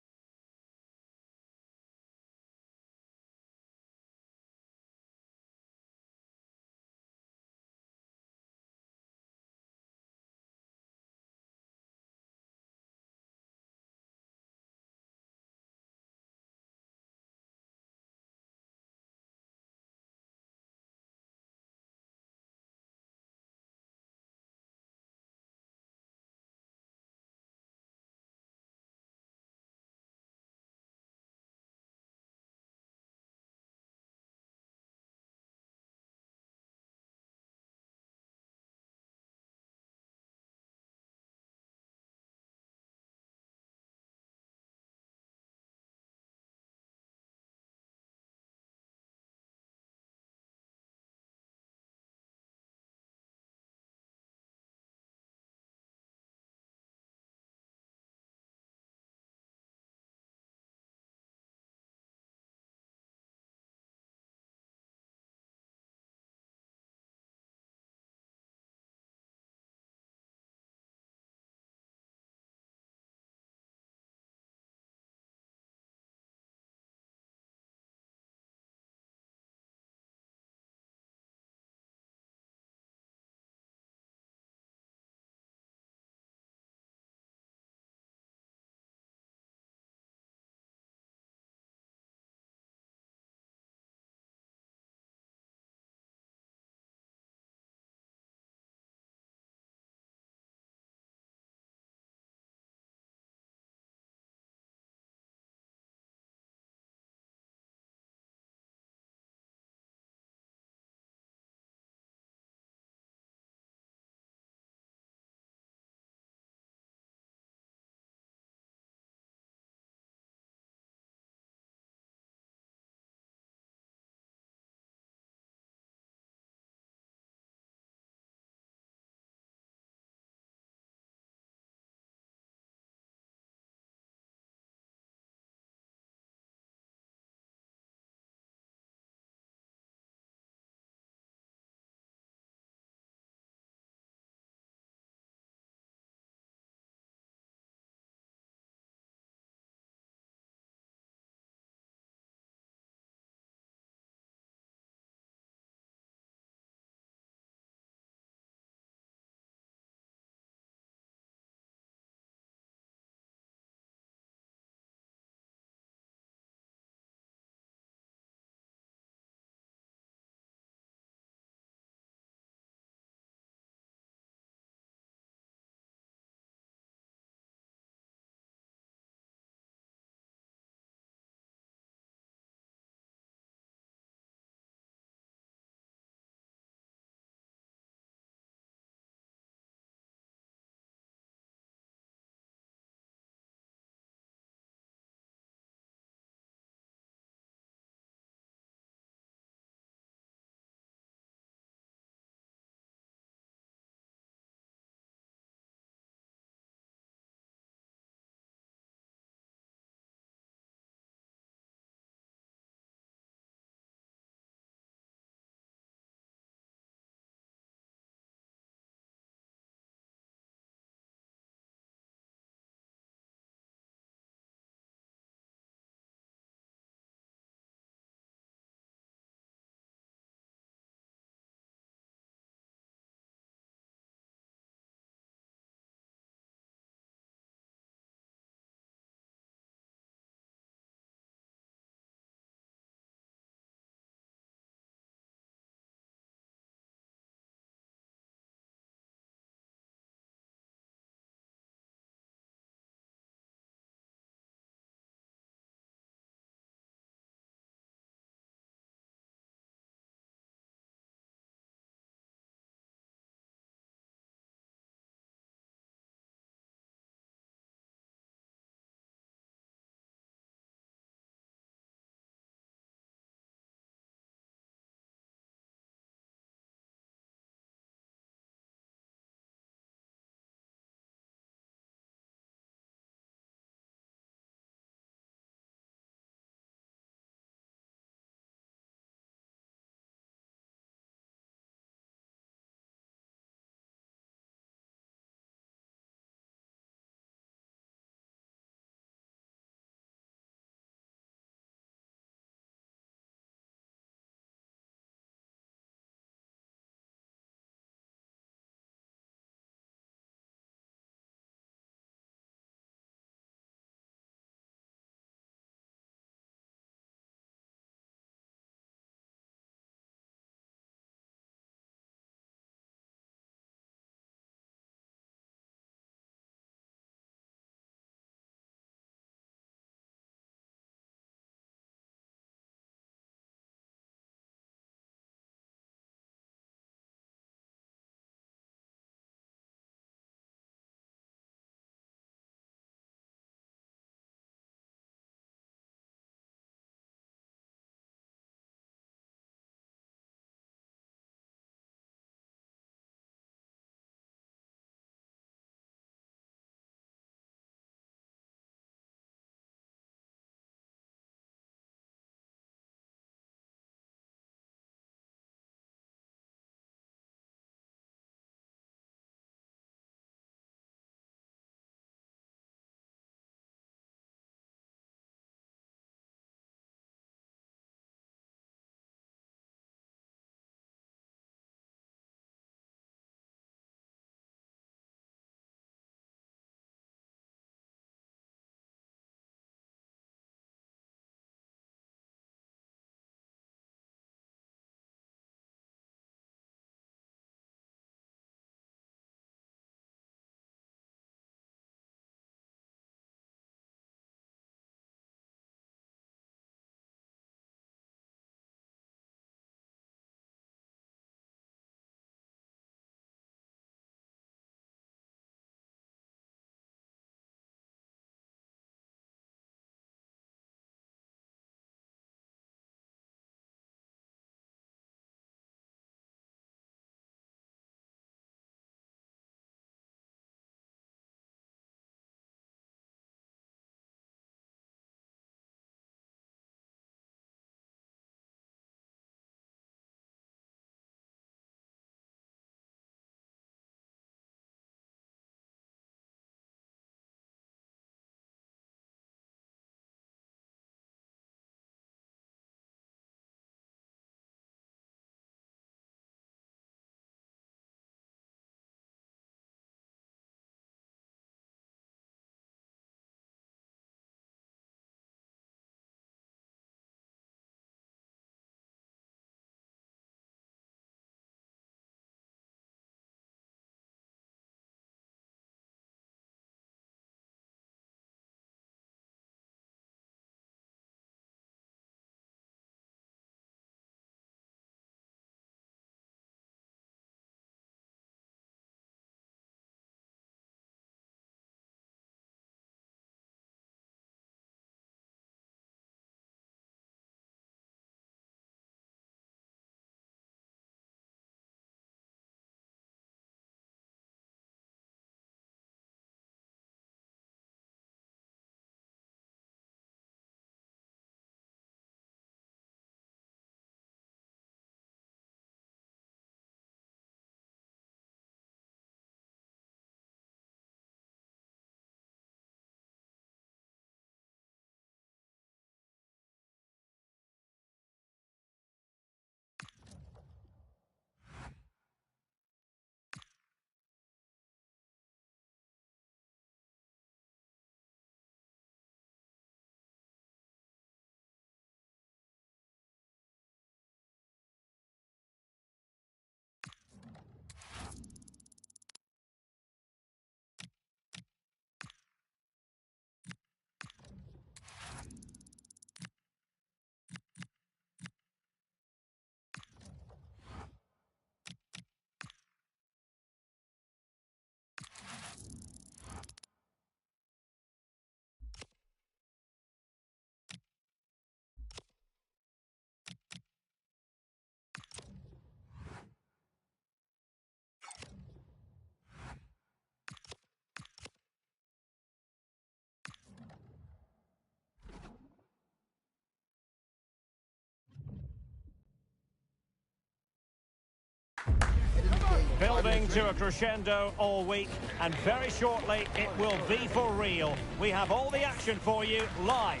Building to a crescendo all week, and very shortly it will be for real. We have all the action for you live.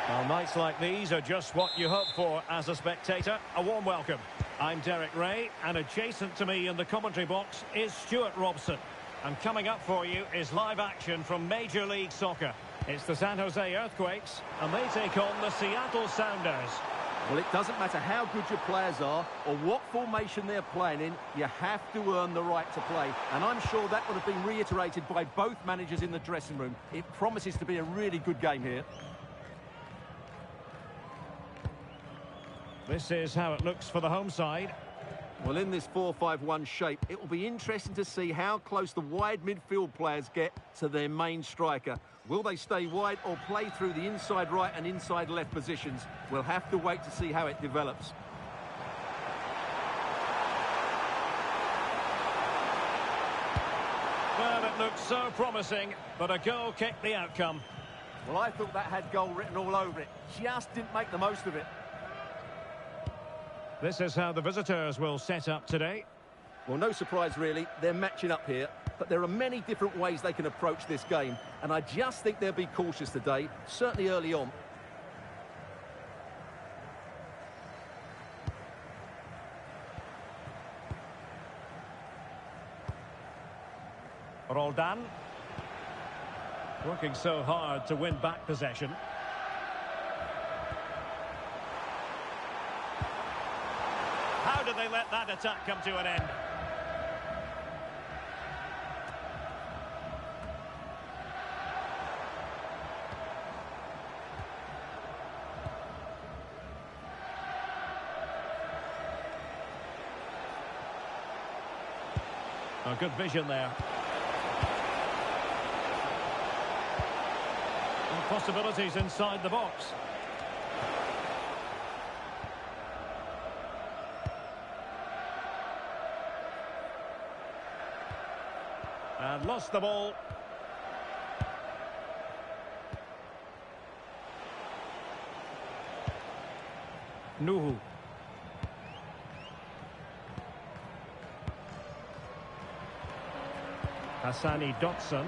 Well, nights like these are just what you hope for as a spectator. A warm welcome. I'm Derek Ray, and adjacent to me in the commentary box is Stuart Robson. And coming up for you is live action from Major League Soccer. It's the San Jose Earthquakes, and they take on the Seattle Sounders. Well, it doesn't matter how good your players are or what formation they're playing in, you have to earn the right to play. And I'm sure that would have been reiterated by both managers in the dressing room. It promises to be a really good game here. This is how it looks for the home side. Well, in this 4-5-1 shape, it will be interesting to see how close the wide midfield players get to their main striker. Will they stay wide or play through the inside right and inside left positions? We'll have to wait to see how it develops. Well, it looks so promising, but a goal kicked the outcome. Well, I thought that had goal written all over it. Just didn't make the most of it. This is how the visitors will set up today. Well, no surprise, really. They're matching up here. But there are many different ways they can approach this game. And I just think they'll be cautious today, certainly early on. Roldan. Working so hard to win back possession. How did they let that attack come to an end? Oh, good vision there. And possibilities inside the box. And lost the ball. Nuhu. Hassani Dotson.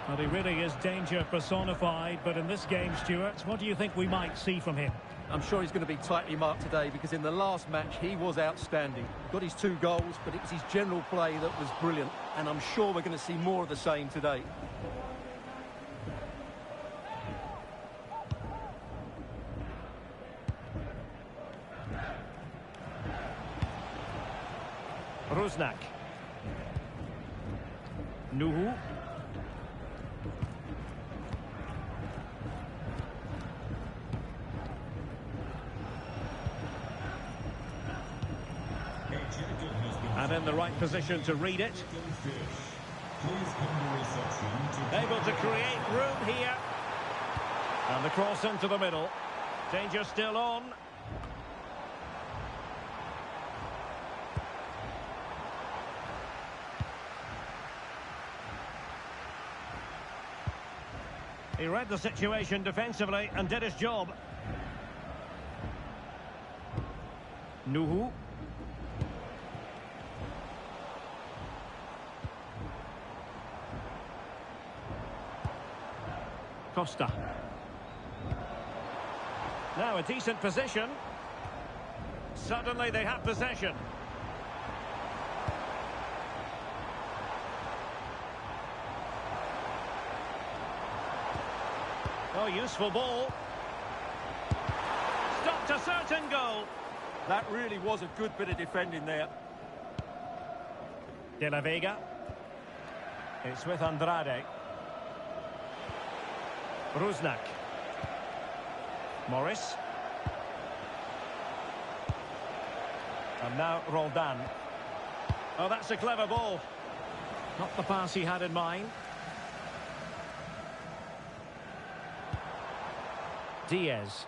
Well, he really is danger personified, but in this game, Stuart, what do you think we might see from him? I'm sure he's going to be tightly marked today because in the last match he was outstanding. Got his 2 goals, but it was his general play that was brilliant, and I'm sure we're going to see more of the same today. Rusnak. Nuhu. And in the right position to read it. Able to create room here. And the cross into the middle. Danger still on. He read the situation defensively and did his job. Nuhu. Costa. Now a decent position. Suddenly they have possession. Oh, useful ball. Stopped a certain goal. That really was a good bit of defending there. De La Vega. It's with Andrade. Rusnak. Morris. And now Roldan. Oh, that's a clever ball. Not the pass he had in mind. Diaz.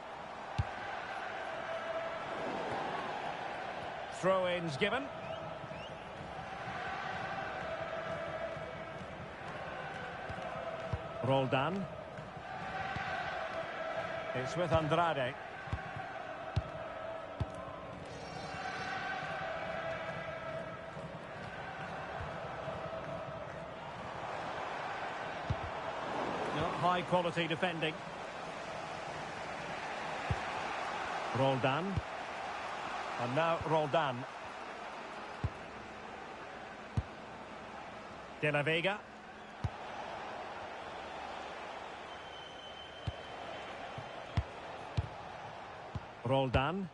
throw-ins given. Roldan. It's with Andrade. High quality defending. Roldan. And now Roldan. De la Vega. Roldan.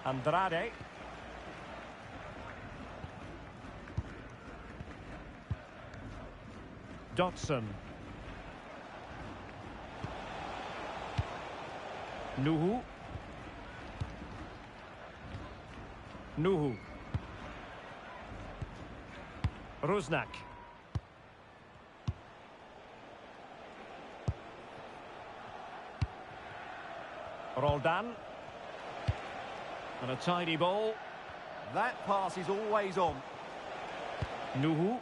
Andrade. Dotson. Nuhu. Nuhu. Rusnak. Roldan. And a tidy ball. That pass is always on. Nuhu.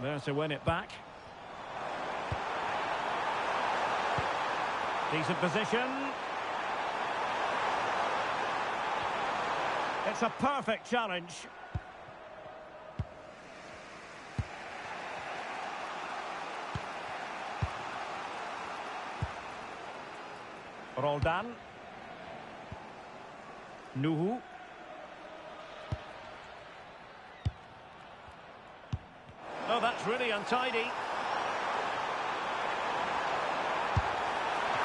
There to win it back. Decent position. It's a perfect challenge. Roldan. Nuhu. Oh, that's really untidy.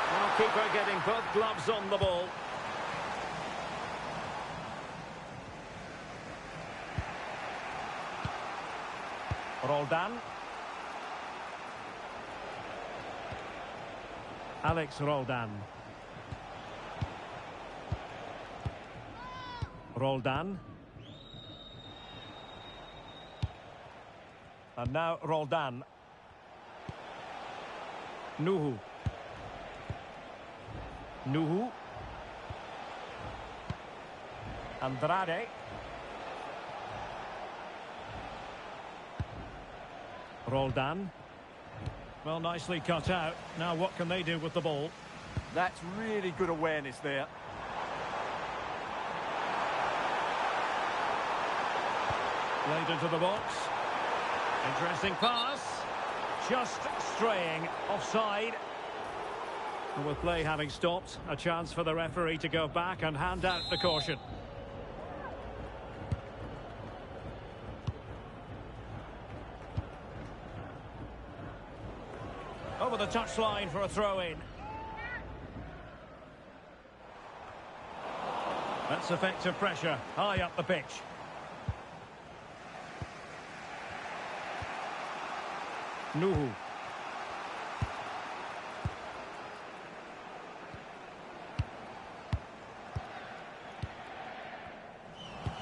Now keeper getting both gloves on the ball. Roldan. Alex Roldan. Roldan. And now Roldan. Nuhu. Nuhu. Andrade. Roldan. Well, nicely cut out. Now what can they do with the ball? That's really good awareness there. Played into the box. Interesting pass. Just straying offside. And with play having stopped, a chance for the referee to go back and hand out the caution. Over the touchline for a throw-in. That's effective pressure, high up the pitch. Nuhu.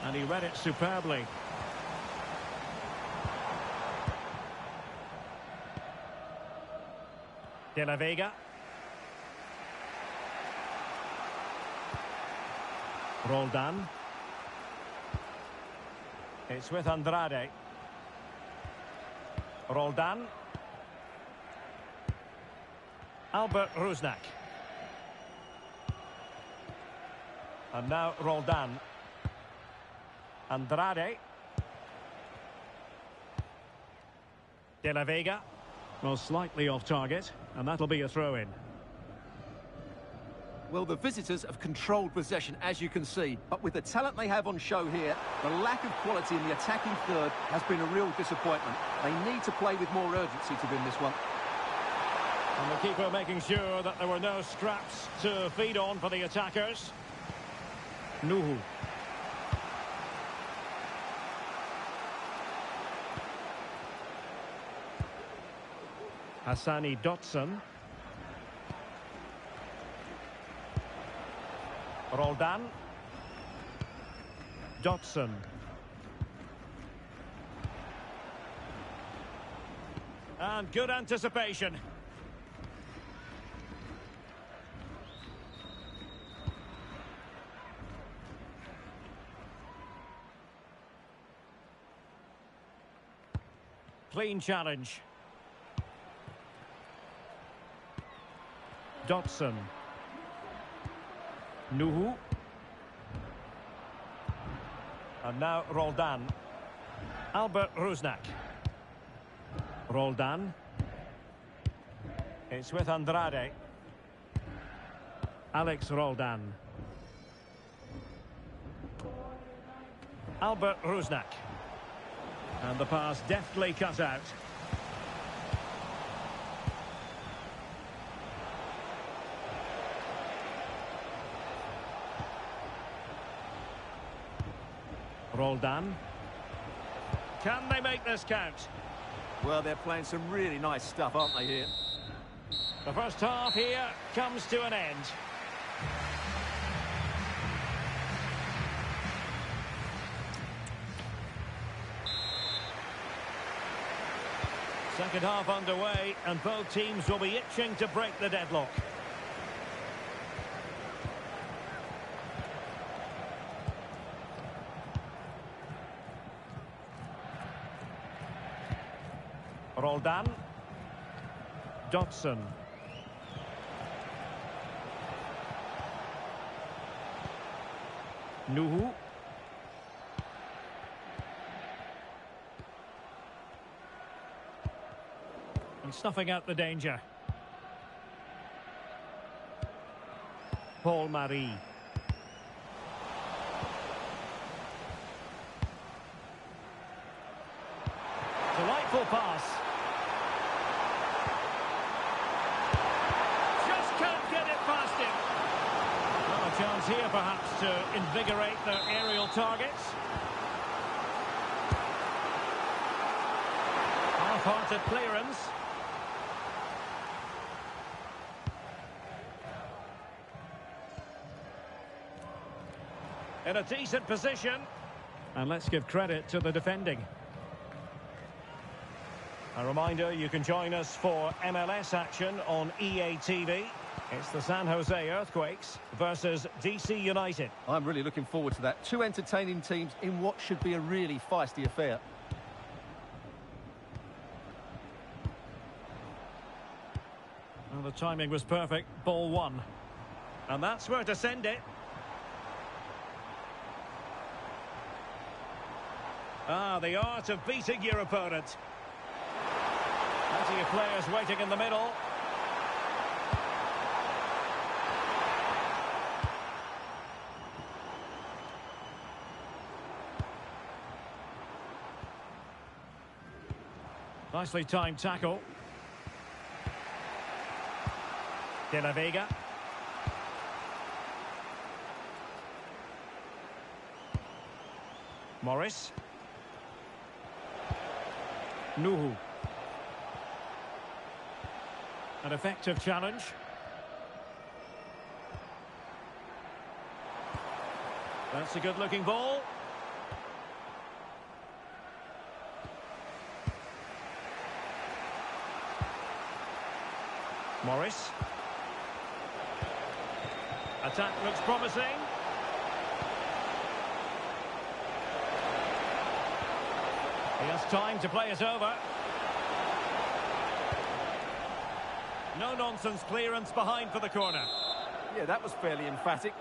And he read it superbly. De la Vega. Roldan. It's with Andrade. Roldan. Albert Rusnak. And now Roldan. Andrade. De la Vega. Well, slightly off target, and that'll be a throw-in. Well, the visitors have controlled possession, as you can see. But with the talent they have on show here, the lack of quality in the attacking third has been a real disappointment. They need to play with more urgency to win this one. And the keeper making sure that there were no scraps to feed on for the attackers. Nuhu. Hassani Dotson. Roldan. Dotson. And good anticipation. Clean challenge. Dotson. Nuhu. And now Roldan. Albert Rusnak. Roldan. It's with Andrade. Alex Roldan. Albert Rusnak. And the pass deftly cut out. Roldan. Can they make this count? Well, they're playing some really nice stuff, aren't they, here? The first half here comes to an end. Second half underway, and both teams will be itching to break the deadlock. Roldan. Dotson. Nuhu. And snuffing out the danger. Paul Marie. Delightful pass. Just can't get it past him. Well, a chance here perhaps to invigorate their aerial targets. Half-hearted clearance. In a decent position. And let's give credit to the defending. A reminder, you can join us for MLS action on EA TV. It's the San Jose Earthquakes versus DC United. I'm really looking forward to that. Two entertaining teams in what should be a really feisty affair. Well, the timing was perfect. Ball one. And that's where to send it. Ah, the art of beating your opponent. Plenty of players waiting in the middle. Nicely timed tackle. De La Vega. Morris. Nuhu. An effective challenge. That's a good-looking ball. Morris. Attack looks promising. He has time to play it over. No-nonsense clearance behind for the corner. Yeah, that was fairly emphatic.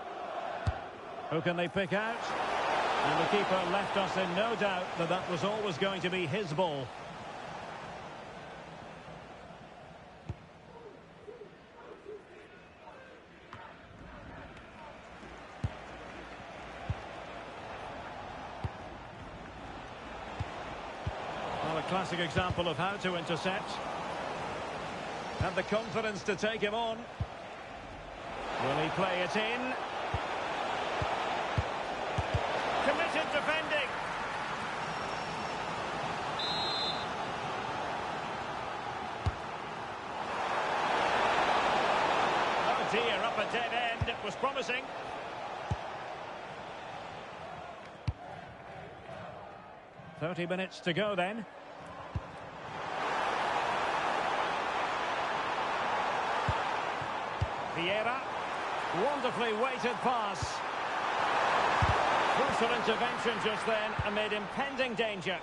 Who can they pick out? And the keeper left us in no doubt that that was always going to be his ball. Well, a classic example of how to intercept. Have the confidence to take him on. Will he play it in? Committed defending. Oh dear, up a dead end. It was promising. .30 minutes to go then. Vieira. Wonderfully weighted pass. Crucial intervention just then amid impending danger.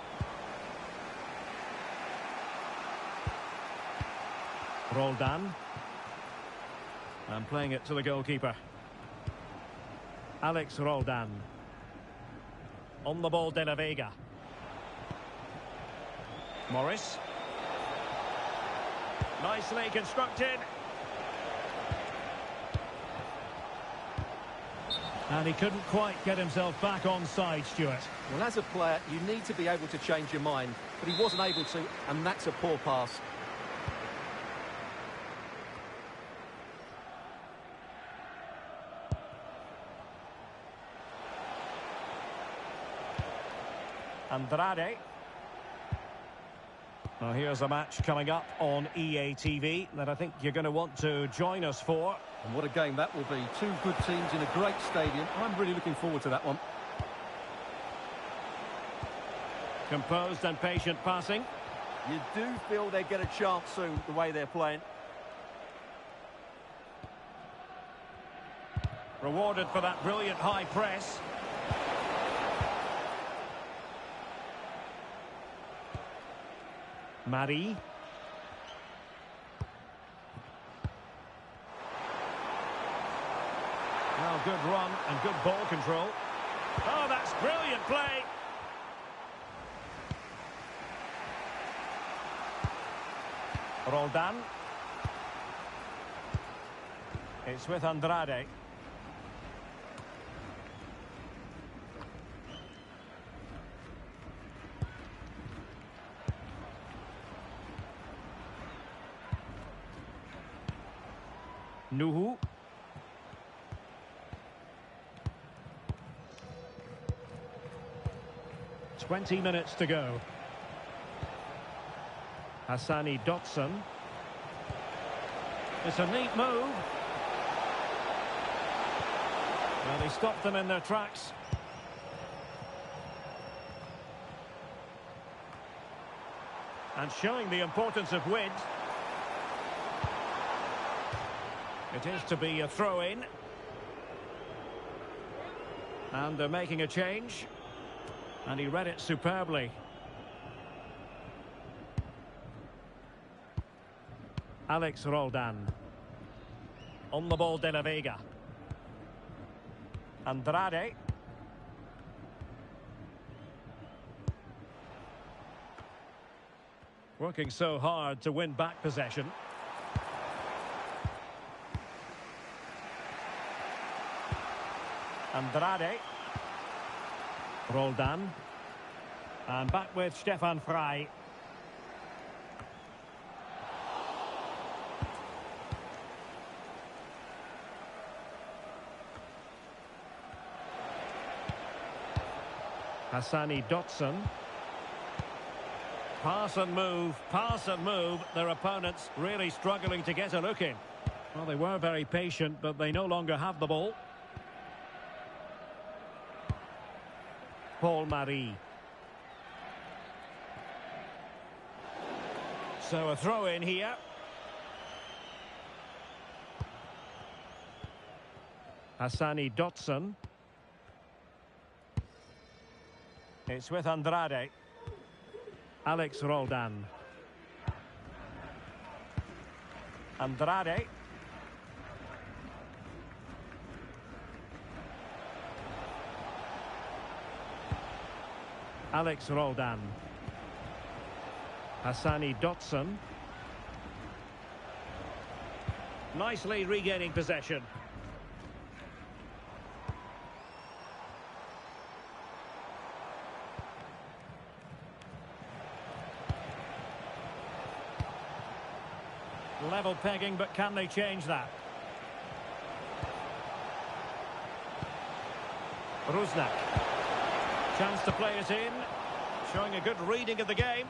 Roldan. And playing it to the goalkeeper. Alex Roldan. On the ball, De La Vega. Morris. Nicely constructed. And he couldn't quite get himself back on side, Stuart. Well, as a player, you need to be able to change your mind, but he wasn't able to, and that's a poor pass. Andrade. Now here's a match coming up on EA TV that I think you're going to want to join us for. And what a game that will be. Two good teams in a great stadium. I'm really looking forward to that one. Composed and patient passing. You do feel they get a chance soon, the way they're playing. Rewarded for that brilliant high press. Mari. Well, good run and good ball control. Oh, that's brilliant play. Roldan. It's with Andrade. Nuhu. Twenty minutes to go. Hassani Dotson. It's a neat move. Well, he stopped them in their tracks. And showing the importance of width. It is to be a throw-in. And they're making a change. And he read it superbly. Alex Roldan. On the ball, De La Vega. Andrade. Working so hard to win back possession. Andrade. Roldan. And back with Stefan Frey. Hassani Dotson. Pass and move, pass and move. Their opponents really struggling to get a look in. Well, they were very patient, but they no longer have the ball. Paul Marie. So a throw in here. Hassani Dotson. It's with Andrade. Alex Roldan. Andrade. Alex Roldan. Hassani Dotson. Nicely regaining possession. Level pegging, but can they change that? Rusnak. Chance to play it in. Showing a good reading of the game.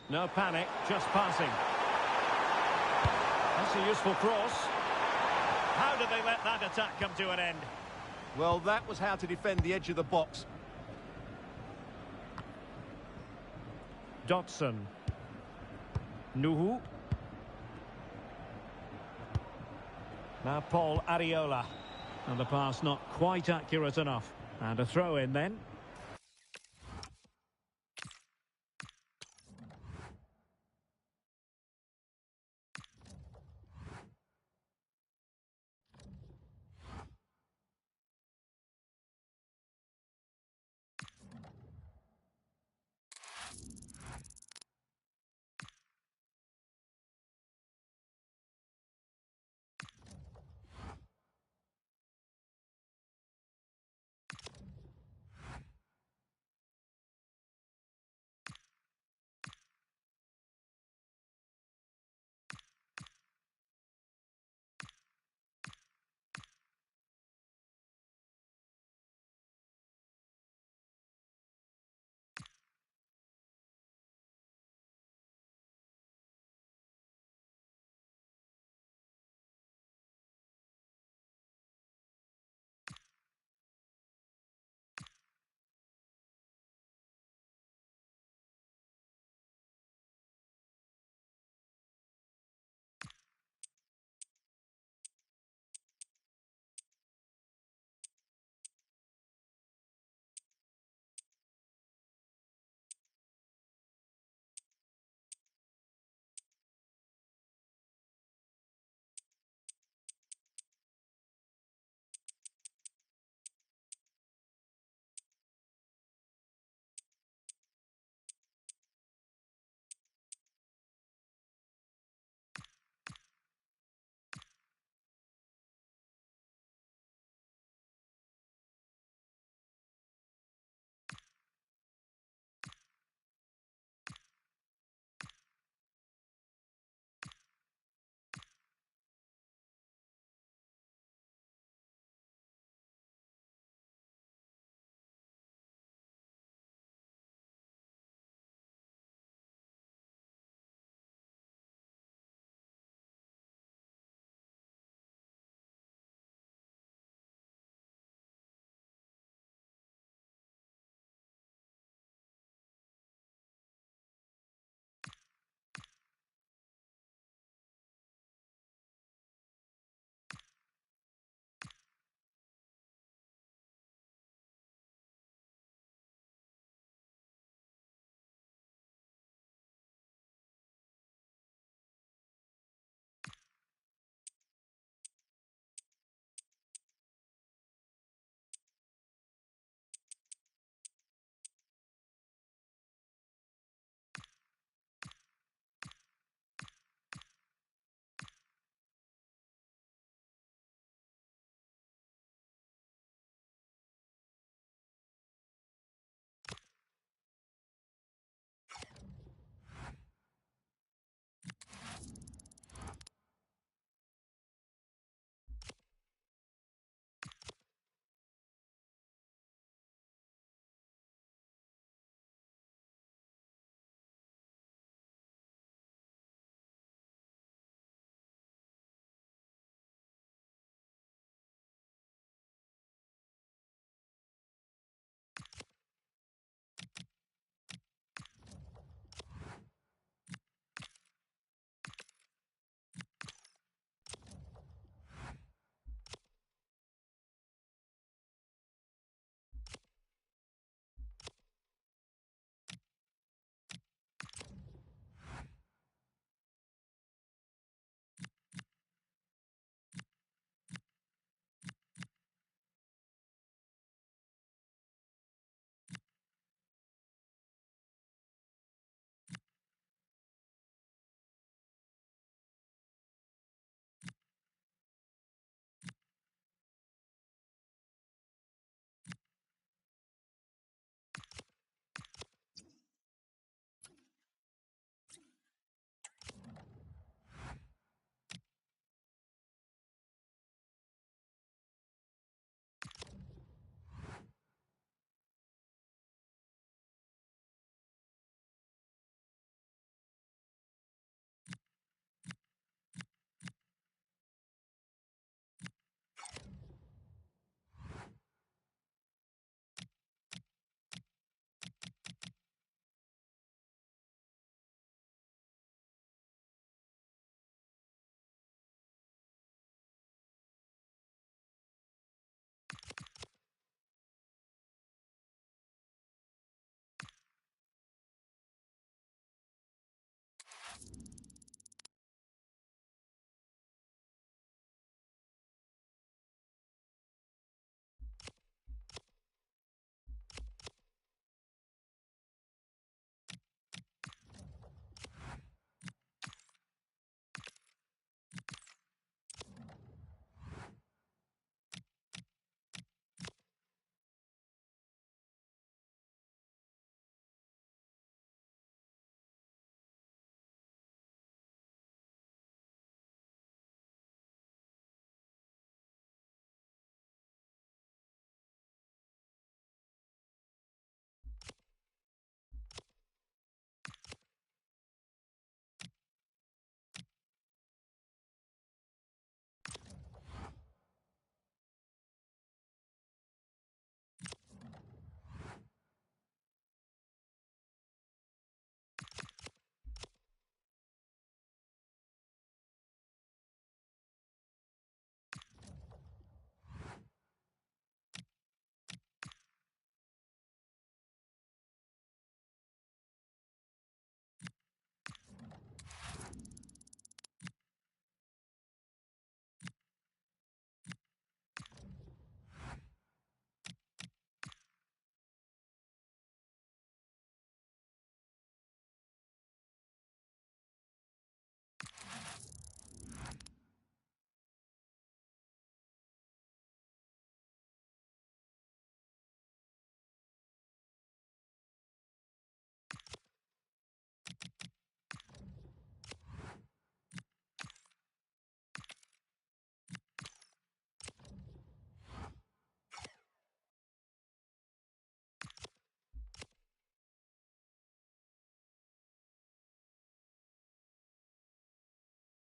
No panic, just passing. That's a useful cross. How did they let that attack come to an end? Well, that was how to defend the edge of the box. Dotson. Nuhu. Now Paul Areola. And the pass not quite accurate enough. And a throw in then.